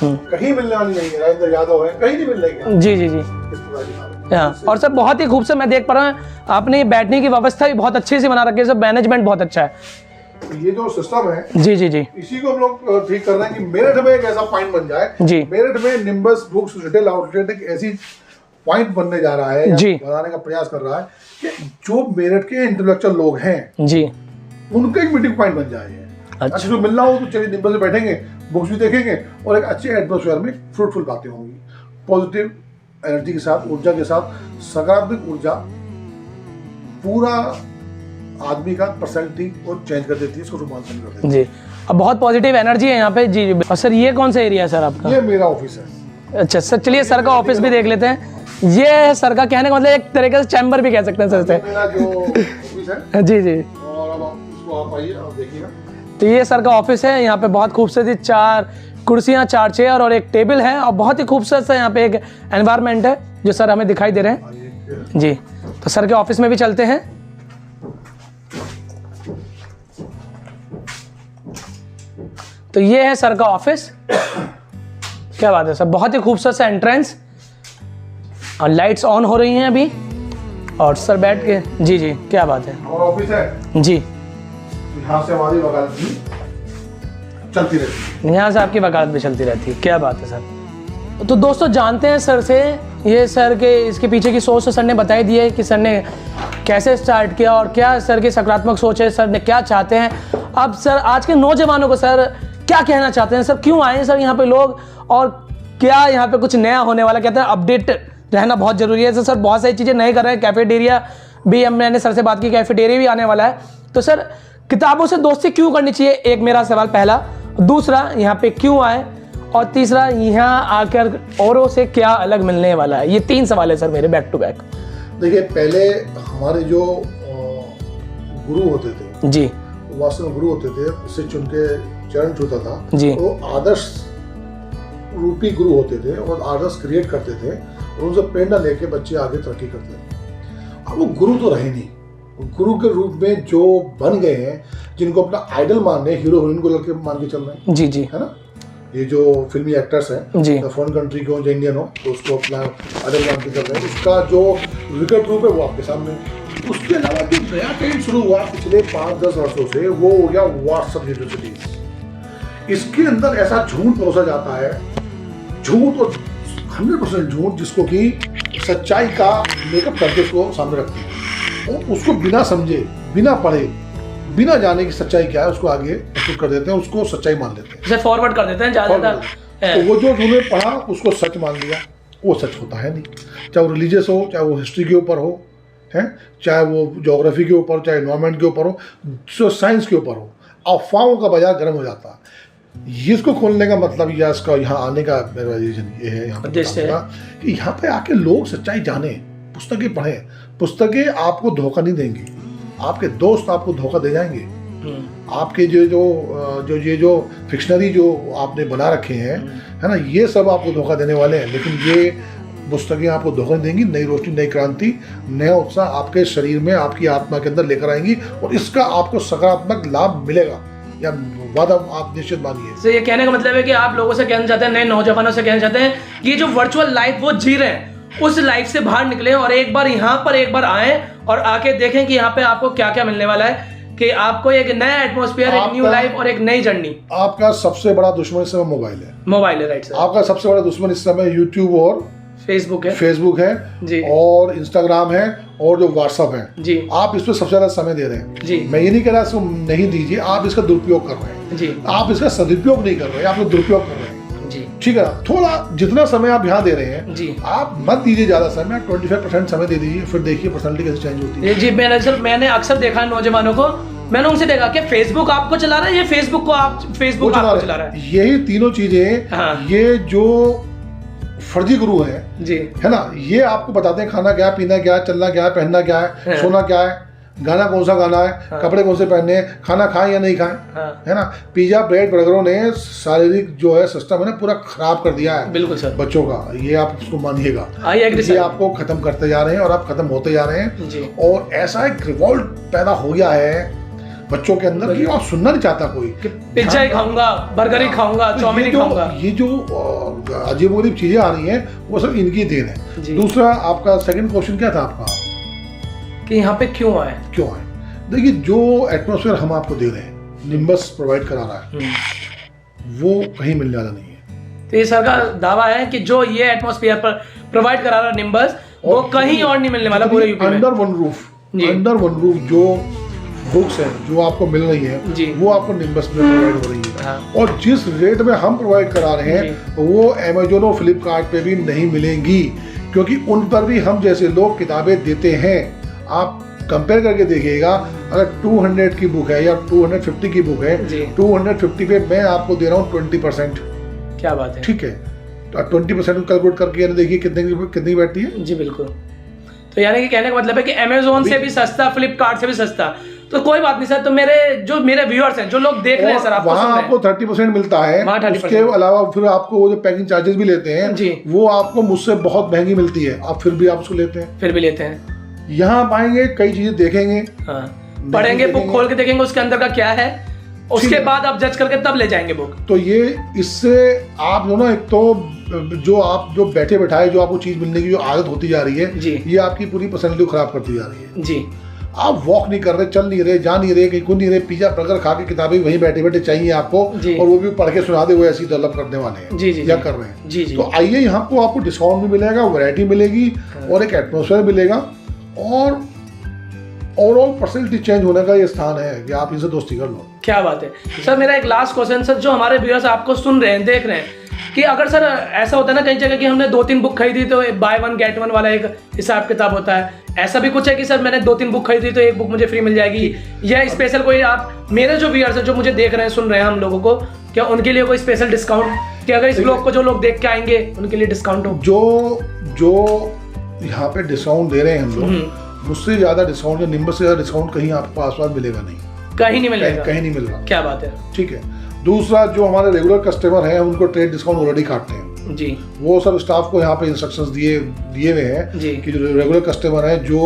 [SPEAKER 6] कहीं मिलने वाली नहीं है। राजेंद्र यादव है, कहीं नहीं मिल रही है
[SPEAKER 1] जी जी जी
[SPEAKER 6] इस प्रकार की किताबें।
[SPEAKER 1] हाँ, और सर बहुत ही खूब से मैं देख पा रहा हूँ आपने बैठने की व्यवस्था भी बहुत अच्छे से बना रखी है, सब मैनेजमेंट बहुत अच्छा है।
[SPEAKER 6] ये जो सिस्टम है,
[SPEAKER 1] जी जी जी
[SPEAKER 6] इसी को हम लोग ठीक कर रहे हैं कि मेरठ में एक ऐसा पॉइंट बन जाए।
[SPEAKER 1] जी।
[SPEAKER 6] मेरठ में निम्बस बुक्स रिटेल आउटलेट एक ऐसी पॉइंट बनने जा रहा है,
[SPEAKER 1] जी।
[SPEAKER 6] बनाने का प्रयास कर रहा है कि जो मेरठ के इंटेलेक्चुअल लोग हैं
[SPEAKER 1] जी
[SPEAKER 6] उनका एक मीटिंग पॉइंट बन जाए।
[SPEAKER 1] अच्छा।
[SPEAKER 6] अच्छा, मिलना हो तो चलिए निम्बस में बैठेंगे, बुक्स भी देखेंगे और एक अच्छे एटमोसफेयर में फ्रूटफुल बातें होंगी, पॉजिटिव एनर्जी के साथ, ऊर्जा के साथ, सकारात्मक ऊर्जा पूरा आदमी का पर्सनैलिटी को चेंज कर देती है, उसको रूपांतरण कर देती है।
[SPEAKER 1] जी, अब बहुत पॉजिटिव एनर्जी है यहाँ पे। जी जी। और सर ये कौन सा एरिया है सर आपका?
[SPEAKER 6] ये मेरा ऑफिस है।
[SPEAKER 1] अच्छा सर, चलिए सर का ऑफिस भी देख लेते हैं। ये है सर का कहने का मतलब एक तरीके से चैम्बर भी कह सकते हैं सर से।
[SPEAKER 6] मेरा जो ऑफिस है,
[SPEAKER 1] जी जी।
[SPEAKER 6] और अब आप इसको आप आइए, आप देखिएगा।
[SPEAKER 1] तो ये सर का ऑफिस है। यहाँ पे बहुत खूबसूरत 4 कुर्सियाँ, 4 चेयर और एक टेबल है, और बहुत ही खूबसूरत सा यहाँ पे एक एनवायरनमेंट है जो सर हमें दिखाई दे रहे हैं। जी, तो सर के ऑफिस में भी चलते हैं। तो ये है सर का ऑफिस। क्या बात है सर, बहुत ही खूबसूरत सा एंट्रेंस। और लाइट्स ऑन हो रही हैं अभी, और सर बैठ के, जी जी क्या बात है,
[SPEAKER 6] हमारा ऑफिस है
[SPEAKER 1] जी,
[SPEAKER 6] यहाँ से हमारी वकालत भी चलती रहती है।
[SPEAKER 1] यहाँ से आपकी वकालत भी चलती रहती है, क्या बात है सर। तो दोस्तों जानते हैं सर से, ये सर के इसके पीछे की सोच तो सर ने बताई दी है कि सर ने कैसे स्टार्ट किया और क्या सर की सकारात्मक सोच है, सर ने क्या चाहते हैं। अब सर आज के नौजवानों को सर क्या कहना चाहते हैं, सर क्यों आए हैं सर यहाँ पे लोग, और क्या यहाँ पे कुछ नया होने वाला, कहते हैं अपडेट रहना बहुत ज़रूरी है। सर बहुत सारी चीज़ें नए कर रहे हैं, कैफेटेरिया भी, मैंने सर से बात की, कैफेटेरिया भी आने वाला है। तो सर किताबों से दोस्ती क्यों करनी चाहिए, एक मेरा सवाल पहला, दूसरा यहाँ पे क्यों आए, और तीसरा यहाँ आकर औरों से क्या अलग मिलने वाला है। ये 3 सवाल है सर मेरे बैक टू बैक।
[SPEAKER 6] देखिए, पहले हमारे जो गुरु होते थे
[SPEAKER 1] जी
[SPEAKER 6] वास्तव में गुरु होते थे, उससे चुन के चरण छूता था
[SPEAKER 1] जी,
[SPEAKER 6] वो आदर्श रूपी गुरु होते थे और आदर्श क्रिएट करते थे और उनसे प्रेरणा लेके बच्चे आगे तरक्की करते थे। अब वो गुरु तो रहे नहीं, गुरु के रूप में जो बन गए हैं, जिनको अपना आइडल मान रहे हैं, हीरो हीरोइन को लड़के मान के चल रहे हैं,
[SPEAKER 1] जी जी,
[SPEAKER 6] है ना। ये जो फिल्मी एक्टर्स हैं,
[SPEAKER 1] जी,
[SPEAKER 6] फॉरेन कंट्री के हो, इंडियन हो, तो उसको अपना आइडल मान के चल रहे हैं। उसका जो विकट रूप है वो आपके सामने। उसके अलावा जो नया ट्रेंड शुरू हुआ पिछले 5-10 वर्षों से, वो हो गया व्हाट्सएप यूनिवर्सिटीज। इसके अंदर ऐसा झूठ परोसा जाता है, झूठ और 100% झूठ, जिसको कि सच्चाई का मेकअप करके उसको सामने रखते हैं और उसको बिना समझे, बिना पढ़े, बिना जाने की सच्चाई क्या है उसको आगे प्रस्तुत कर देते हैं, उसको सच्चाई मान लेते हैं,
[SPEAKER 1] सर फॉरवर्ड कर देते हैं ज़्यादा।
[SPEAKER 6] तो वो जो उन्होंने पढ़ा उसको सच मान लिया, वो सच होता है नहीं। चाहे वो रिलीजियस हो, चाहे वो हिस्ट्री के ऊपर हो, है, चाहे वो ज्योग्राफी के ऊपर, चाहे एनवायरमेंट के ऊपर हो, जो साइंस के ऊपर हो, अफवाहों का बाजार गर्म हो जाता है। ये इसको खोलने का मतलब, या इसका यहाँ आने का मेरा रीजन ये है, यहाँ पे कि यहाँ पे आके लोग सच्चाई जाने, पुस्तकें पढ़ें। पुस्तकें आपको धोखा नहीं देंगी, आपके दोस्त आपको धोखा दे जाएंगे। आपके जो फिक्शनरी जो आपने बना रखे हैं, है ना, ये सब आपको धोखा देने वाले हैं, लेकिन ये पुस्तकें आपको धोखा नहीं देंगी। नई रोशनी, नई क्रांति, नया उत्साह आपके शरीर में, आपकी आत्मा के अंदर लेकर आएंगी और इसका आपको सकारात्मक लाभ मिलेगा, या वादा आप निश्चित मानिए।
[SPEAKER 1] तो ये कहने का मतलब है कि आप लोगों से कहना चाहते हैं, नए नौजवानों से कहना चाहते हैं कि ये जो वर्चुअल लाइफ वो जी रहे हैं, उस लाइफ से बाहर निकले और एक बार यहाँ पर एक बार आए और आके देखें कि यहाँ पे आपको क्या क्या मिलने वाला है, कि आपको एक नया एटमॉस्फेयर, एक न्यू लाइफ और एक नई जर्नी।
[SPEAKER 6] आपका सबसे बड़ा दुश्मन इस समय मोबाइल है।
[SPEAKER 1] मोबाइल है, राइट सर।
[SPEAKER 6] आपका सबसे बड़ा दुश्मन इस समय यूट्यूब और फेसबुक है
[SPEAKER 1] जी,
[SPEAKER 6] और इंस्टाग्राम है और जो व्हाट्सएप है
[SPEAKER 1] जी।
[SPEAKER 6] आप इस पर सबसे ज्यादा समय दे रहे हैं
[SPEAKER 1] जी।
[SPEAKER 6] मैं ये नहीं कह रहा इसको नहीं दीजिए, आप इसका दुरुपयोग कर रहे हैं
[SPEAKER 1] जी,
[SPEAKER 6] आप इसका सदुपयोग नहीं कर रहे हैं, आप दुरुपयोग कर रहे हैं
[SPEAKER 1] जी,
[SPEAKER 6] ठीक है। थोड़ा जितना समय आप यहाँ दे रहे हैं
[SPEAKER 1] जी,
[SPEAKER 6] आप मत दीजिए ज्यादा समय, 25% समय दे दीजिए, फिर देखिए पर्सनालिटी कैसे चेंज होती है।
[SPEAKER 1] जी। मैंने अक्सर देखा नौजवानों को, मैंने उनसे देखा कि फेसबुक आपको चला रहा है, ये फेसबुक आपको चला रहा है।
[SPEAKER 6] यही तीनों चीजें,
[SPEAKER 1] हाँ।
[SPEAKER 6] ये जो फर्जी गुरु है
[SPEAKER 1] जी,
[SPEAKER 6] है ना, ये आपको बताते हैं खाना क्या, पीना क्या, चलना क्या, पहनना क्या है, सोना क्या है, गाना कौन सा गाना है,
[SPEAKER 1] हाँ।
[SPEAKER 6] कपड़े कौन से पहनने हैं, खाना खाएं या नहीं खाएं,
[SPEAKER 1] हाँ।
[SPEAKER 6] है ना। पिज्जा ब्रेड बर्गरों ने शारीरिक जो है सिस्टम है ना पूरा खराब कर दिया है
[SPEAKER 1] बिल्कुल सर,
[SPEAKER 6] बच्चों का, ये आप उसको मानिएगा।
[SPEAKER 1] आई एग्री
[SPEAKER 6] ये
[SPEAKER 1] सर।
[SPEAKER 6] आपको खत्म करते जा रहे हैं और आप खत्म होते जा रहे हैं
[SPEAKER 1] जी।
[SPEAKER 6] और ऐसा एक रिवॉल्ट पैदा हो गया है बच्चों के अंदर कि आप सुनना नहीं चाहता कोई,
[SPEAKER 1] पिज्जा ही खाऊंगा, बर्गर ही खाऊंगा,
[SPEAKER 6] तो
[SPEAKER 1] चाउमीन ही खाऊंगा।
[SPEAKER 6] ये जो अजीबोगरीब चीजें आ रही हैं वो सब इनकी देन है।
[SPEAKER 1] जी।
[SPEAKER 6] दूसरा आपका सेकंड क्वेश्चन क्या था आपका,
[SPEAKER 1] कि यहाँ पे क्यों आए?
[SPEAKER 6] क्यों आए? देखिए, जो एटमॉस्फेयर हम आपको दे रहे हैं, निम्बस प्रोवाइड करा रहा है, वो कहीं मिलने वाला नहीं है।
[SPEAKER 1] तो ये सर का दावा है कि जो ये एटमॉस्फेयर पर प्रोवाइड करा रहा है निम्बस, वो कहीं और नहीं मिलने वाला पूरे यूपी में।
[SPEAKER 6] अंडर वन रूफ जो बुक्स हैं जो आपको मिल रही
[SPEAKER 1] जी।
[SPEAKER 6] है वो आपको निम्बस में प्रोवाइड हो रही है।
[SPEAKER 1] हाँ।
[SPEAKER 6] और जिस रेट में हम प्रोवाइड करा रहे हैं वो अमेजोन और फ्लिपकार्ट पे भी नहीं मिलेंगी, क्योंकि उन पर भी हम जैसे लोग किताबें देते हैं। आप कंपेयर करके देखिएगा, अगर 200 की बुक है या 250 की बुक है, 250 पे मैं आपको दे रहा हूँ 20%।
[SPEAKER 1] क्या बात है,
[SPEAKER 6] ठीक है, तो 20% कैलकुलेट करके यानी देखिए कितनी बैठती है।
[SPEAKER 1] जी बिल्कुल। तो यानी कि कहने का मतलब है कि अमेजोन से भी सस्ता, फ्लिपकार्ट से भी सस्ता। तो कोई बात नहीं सर, तो मेरे व्यूअर्स हैं जो लोग देख रहे हैं सर, आपको
[SPEAKER 6] वहाँ आपको 30% मिलता है, उसके अलावा फिर आपको वो जो पैकिंग चार्जेस भी लेते हैं
[SPEAKER 1] जी,
[SPEAKER 6] वो आपको मुझसे बहुत महंगी मिलती है, आप फिर भी आप उसको लेते हैं। यहाँ पाएंगे, कई चीजें देखेंगे,
[SPEAKER 1] हाँ। पढ़ेंगे, बुक खोल के देखेंगे उसके अंदर का क्या है, उसके बाद आप जज करके तब ले जाएंगे बुक।
[SPEAKER 6] तो ये इससे आप जो ना, एक तो जो आप जो बैठे बैठाए जो आपको चीज मिलने की जो आदत होती जा रही है
[SPEAKER 1] जी।
[SPEAKER 6] ये आपकी पूरी पर्सनैलिटी को खराब करती जा रही है।
[SPEAKER 1] जी।
[SPEAKER 6] आप वॉक नहीं कर रहे, चल नहीं रहे, जा नहीं रहे, कहीं घूम नहीं रहे, पिज्जा बर्गर खा के किताबें वहीं बैठे बैठे चाहिए आपको,
[SPEAKER 1] जी।
[SPEAKER 6] और वो भी पढ़ के सुना दे, वो ऐसी डेवलप करने वाले हैं
[SPEAKER 1] जी, जी,
[SPEAKER 6] या
[SPEAKER 1] जी।
[SPEAKER 6] कर रहे हैं।
[SPEAKER 1] जी, जी।
[SPEAKER 6] तो आइए यहाँ को आपको डिस्काउंट भी मिलेगा, वैरायटी मिलेगी और एक एटमोसफेयर मिलेगा, और ओवरऑल पर्सनैलिटी चेंज होने का ये स्थान है कि आप इनसे दोस्ती कर लो।
[SPEAKER 1] क्या बात है सर। मेरा एक लास्ट क्वेश्चन सर, जो हमारे व्यूअर्स आपको सुन रहे हैं, देख रहे हैं, कि अगर सर ऐसा होता है ना कई जगह कि हमने 2-3 बुक खरीदी तो बाय 1 गेट 1 वाला एक हिसाब किताब होता है, ऐसा भी कुछ है कि सर मैंने 2-3 बुक खरीदी तो एक बुक मुझे फ्री मिल जाएगी, या स्पेशल कोई आप मेरे जो व्यूअर्स हैं जो मुझे देख रहे हैं सुन रहे हैं हम लोगों को, क्या उनके लिए कोई स्पेशल डिस्काउंट, कि अगर इस ब्लॉग को जो लोग देख के आएंगे उनके लिए डिस्काउंट हो?
[SPEAKER 6] जो यहाँ पे डिस्काउंट दे रहे हैं हम लोग, मुझसे ज्यादा डिस्काउंट या निम्बस से ज्यादा डिस्काउंट कहीं आपको आसपास मिलेगा नहीं,
[SPEAKER 1] कहीं नहीं मिलेगा,
[SPEAKER 6] कहीं नहीं मिल रहा।
[SPEAKER 1] क्या बात है।
[SPEAKER 6] ठीक है। दूसरा, जो हमारे रेगुलर कस्टमर हैं उनको ट्रेड डिस्काउंट ऑलरेडी काटते हैं
[SPEAKER 1] जी।
[SPEAKER 6] वो सब स्टाफ को यहाँ पे इंस्ट्रक्शंस दिए हुए हैं
[SPEAKER 1] जी।
[SPEAKER 6] कि जो रेगुलर कस्टमर हैं जो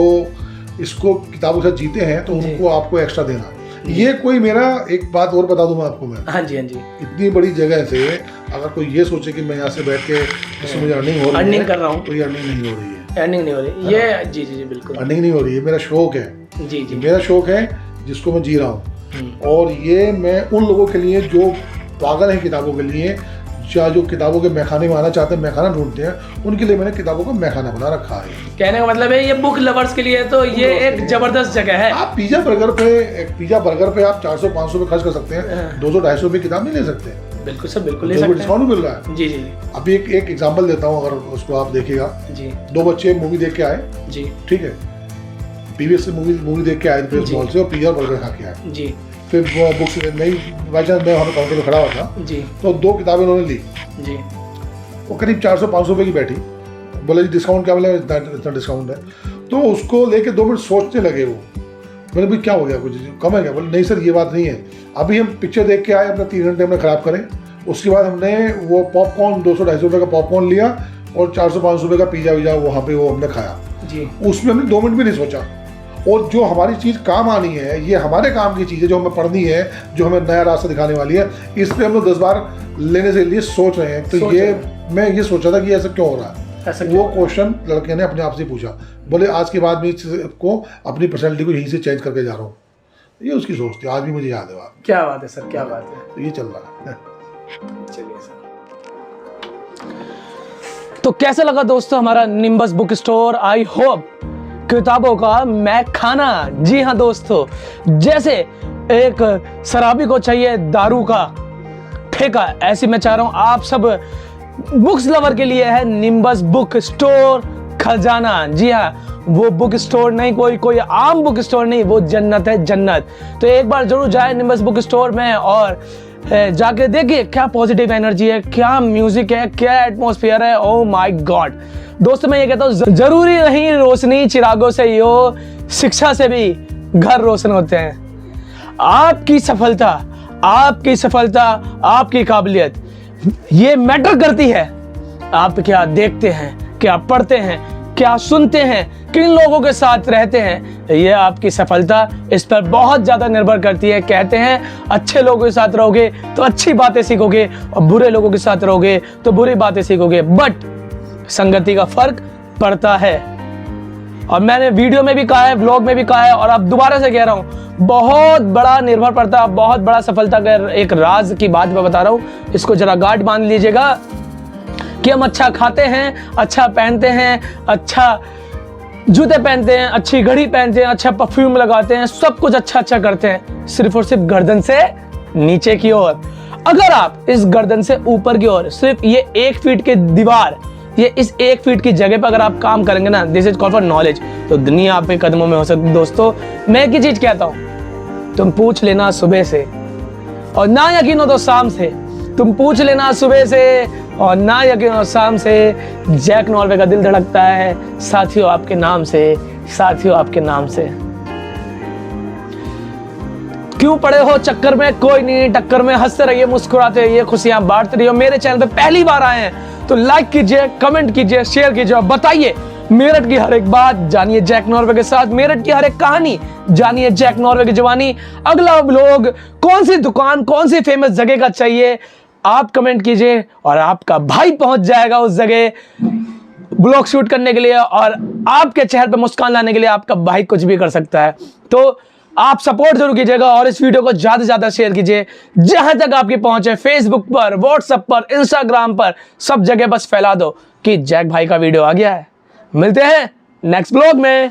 [SPEAKER 6] इसको किताबों के साथ जीते हैं तो
[SPEAKER 1] जी।
[SPEAKER 6] उनको आपको एक्स्ट्रा देना। ये कोई मेरा एक बात और बता दूं मैं आपको, मैं
[SPEAKER 1] हाँ जी, हाँ जी।
[SPEAKER 6] इतनी बड़ी जगह से अगर कोई ये सोचे कि मैं यहाँ से बैठ के इससे मुझे अर्निंग हो रही है,
[SPEAKER 1] अर्निंग कर रहा हूँ,
[SPEAKER 6] तो ये अर्निंग नहीं हो रही है,
[SPEAKER 1] अर्निंग नहीं हो रही ये। जी जी जी बिल्कुल,
[SPEAKER 6] अर्निंग नहीं हो रही है। मेरा शौक है,
[SPEAKER 1] जी जी।
[SPEAKER 6] मेरा शौक है जिसको मैं जी रहा हूँ, और ये मैं उन लोगों के लिए जो पागल हैं किताबों के लिए, या जो किताबों के मैखाने में आना चाहते हैं, मैखाना ढूंढते हैं, उनके लिए मैंने किताबों का मैखाना बना रखा है।
[SPEAKER 1] कहने का मतलब है ये बुक लवर्स के लिए तो ये एक जबरदस्त जगह है।
[SPEAKER 6] आप पिज्जा बर्गर पे आप 400-500 रुपये खर्च कर सकते हैं, 200-250 रुपये किताब नहीं ले सकते।
[SPEAKER 1] बिल्कुल सर, बिल्कुल ले
[SPEAKER 6] तो
[SPEAKER 1] सकते हैं।
[SPEAKER 6] डिस्काउंट मिल रहा है।
[SPEAKER 1] जी जी
[SPEAKER 6] अभी एक एग्जांपल देता हूँ, अगर उसको आप देखिएगा।
[SPEAKER 1] जी
[SPEAKER 6] 2 बच्चे मूवी देख के आए,
[SPEAKER 1] जी
[SPEAKER 6] ठीक है, पीवीएस से मूवी देख के आए प्रेस मॉल से, और पिज्जा और बर्गर खा के आए।
[SPEAKER 1] जी।
[SPEAKER 6] फिर बुक्स नहीं, बाई चांस मैं वहाँ पे काउंटर पे खड़ा हुआ था,
[SPEAKER 1] जी
[SPEAKER 6] तो 2 किताबें उन्होंने ली,
[SPEAKER 1] जी।
[SPEAKER 6] वो करीब 400-500 रुपये की बैठी। बोले जी डिस्काउंट क्या, बोला इतना डिस्काउंट है। तो उसको लेके 2 मिनट सोचने लगे वो। मैंने भाई क्या हो गया, कुछ कम है क्या? बोले नहीं सर ये बात नहीं है, अभी हम पिक्चर देख के आए, अपना 3 घंटे हमने ख़राब करें, उसके बाद हमने वो पॉपकॉर्न 200-250 रुपये का पॉपकॉर्न लिया और 400-500 रुपये का पिज्जा वहाँ पे वो हमने खाया
[SPEAKER 1] जी।
[SPEAKER 6] उसमें हमने 2 मिनट भी नहीं सोचा। और जो हमारी चीज़ काम आनी है, ये हमारे काम की चीज़ है, जो हमें पढ़नी है, जो हमें नया रास्ता दिखाने वाली है, इस पर हम लोग 10 बार लेने से लिए सोच रहे हैं। तो ये मैं ये सोचा था कि ऐसा क्यों हो रहा है। वो क्वेश्चन लड़के ने अपने आप से पूछा। बोले आज के बाद मैं इसको अपनी पर्सनैलिटी को यहीं से चेंज करके जा रहा हूँ। ये उसकी सोच थी, आज भी मुझे याद है बात।
[SPEAKER 1] क्या बात है सर, क्या बात है।
[SPEAKER 6] तो ये चल रहा है।
[SPEAKER 1] चलिए सर, तो कैसा लगा दोस्तों हमारा nimbus book store? I hope किताबों का मैखाना। जी हाँ दोस्तों, जैसे एक शराबी को चाहिए दारू का ठेका, ऐसे मैं चाह रहा हूं आप सब बुक्स लवर के लिए है निम्बस बुक स्टोर खजाना। जी हाँ, वो बुक स्टोर नहीं, कोई आम बुक स्टोर नहीं, वो जन्नत है, जन्नत। तो एक बार जरूर जाए निम्बस बुक स्टोर में और जाके देखिए क्या पॉजिटिव एनर्जी है, क्या म्यूजिक है, क्या एटमॉस्फेयर है। ओ माय गॉड दोस्तों, मैं ये कहता हूँ जरूरी नहीं रोशनी चिरागों से ही हो, शिक्षा से भी घर रोशन होते हैं। आपकी सफलता, आपकी काबिलियत ये मैटर करती है। आप क्या देखते हैं, क्या पढ़ते हैं, क्या सुनते हैं, किन लोगों के साथ रहते हैं, ये आपकी सफलता इस पर बहुत ज़्यादा निर्भर करती है। कहते हैं अच्छे लोगों के साथ रहोगे तो अच्छी बातें सीखोगे, और बुरे लोगों के साथ रहोगे तो बुरी बातें सीखोगे। बट संगति का फर्क पड़ता है, और मैंने वीडियो में भी कहा है, व्लॉग में भी कहा है, और अब दोबारा से कह रहा हूँ, बहुत बड़ा निर्भर पड़ता है, बहुत बड़ा सफलता का एक राज की बात मैं बता रहा हूँ। इसको जरा गांठ बांध लीजिएगा कि हम अच्छा खाते हैं, अच्छा पहनते हैं, अच्छा जूते पहनते हैं, अच्छी घड़ी पहनते हैं, अच्छा परफ्यूम लगाते हैं, सब कुछ अच्छा करते हैं, सिर्फ और सिर्फ गर्दन से नीचे की ओर। अगर आप इस गर्दन से ऊपर की ओर सिर्फ ये 1 फीट की दीवार, ये इस 1 फीट की जगह पर अगर आप काम करेंगे ना, this is called for knowledge, तो दुनिया आपके कदमों में हो सकती है। दोस्तों मैं एक ही चीज कहता हूं, तुम पूछ लेना सुबह से, और ना यकीन हो तो शाम से। तुम पूछ लेना सुबह से, और ना यकीन हो शाम से। जैक नॉर्वे का दिल धड़कता है साथियों आपके नाम से, साथियों आपके नाम से। क्यों पड़े हो चक्कर में, कोई नहीं टक्कर में, हंसते रहिए, मुस्कुराते रहिए, खुशियां बांटते रहिए। मेरे चैनल पे पहली बार आए हैं तो लाइक कीजिए, कमेंट कीजिए, शेयर कीजिए, और बताइए मेरठ की हर एक बात जानिए जैक नॉर्वे के साथ, मेरठ की हर एक कहानी जानिए जैक नॉर्वे की जवानी। अगला व्लॉग कौन सी दुकान, कौन सी फेमस जगह का चाहिए, आप कमेंट कीजिए और आपका भाई पहुंच जाएगा उस जगह ब्लॉग शूट करने के लिए, और आपके चेहरे पे मुस्कान लाने के लिए आपका भाई कुछ भी कर सकता है। तो आप सपोर्ट जरूर कीजिएगा और इस वीडियो को ज्यादा से ज्यादा शेयर कीजिए, जहां तक आपकी पहुंच है, फेसबुक पर, व्हाट्सएप पर, इंस्टाग्राम पर, सब जगह बस फैला दो कि जैक भाई का वीडियो आ गया है। मिलते हैं नेक्स्ट ब्लॉग में।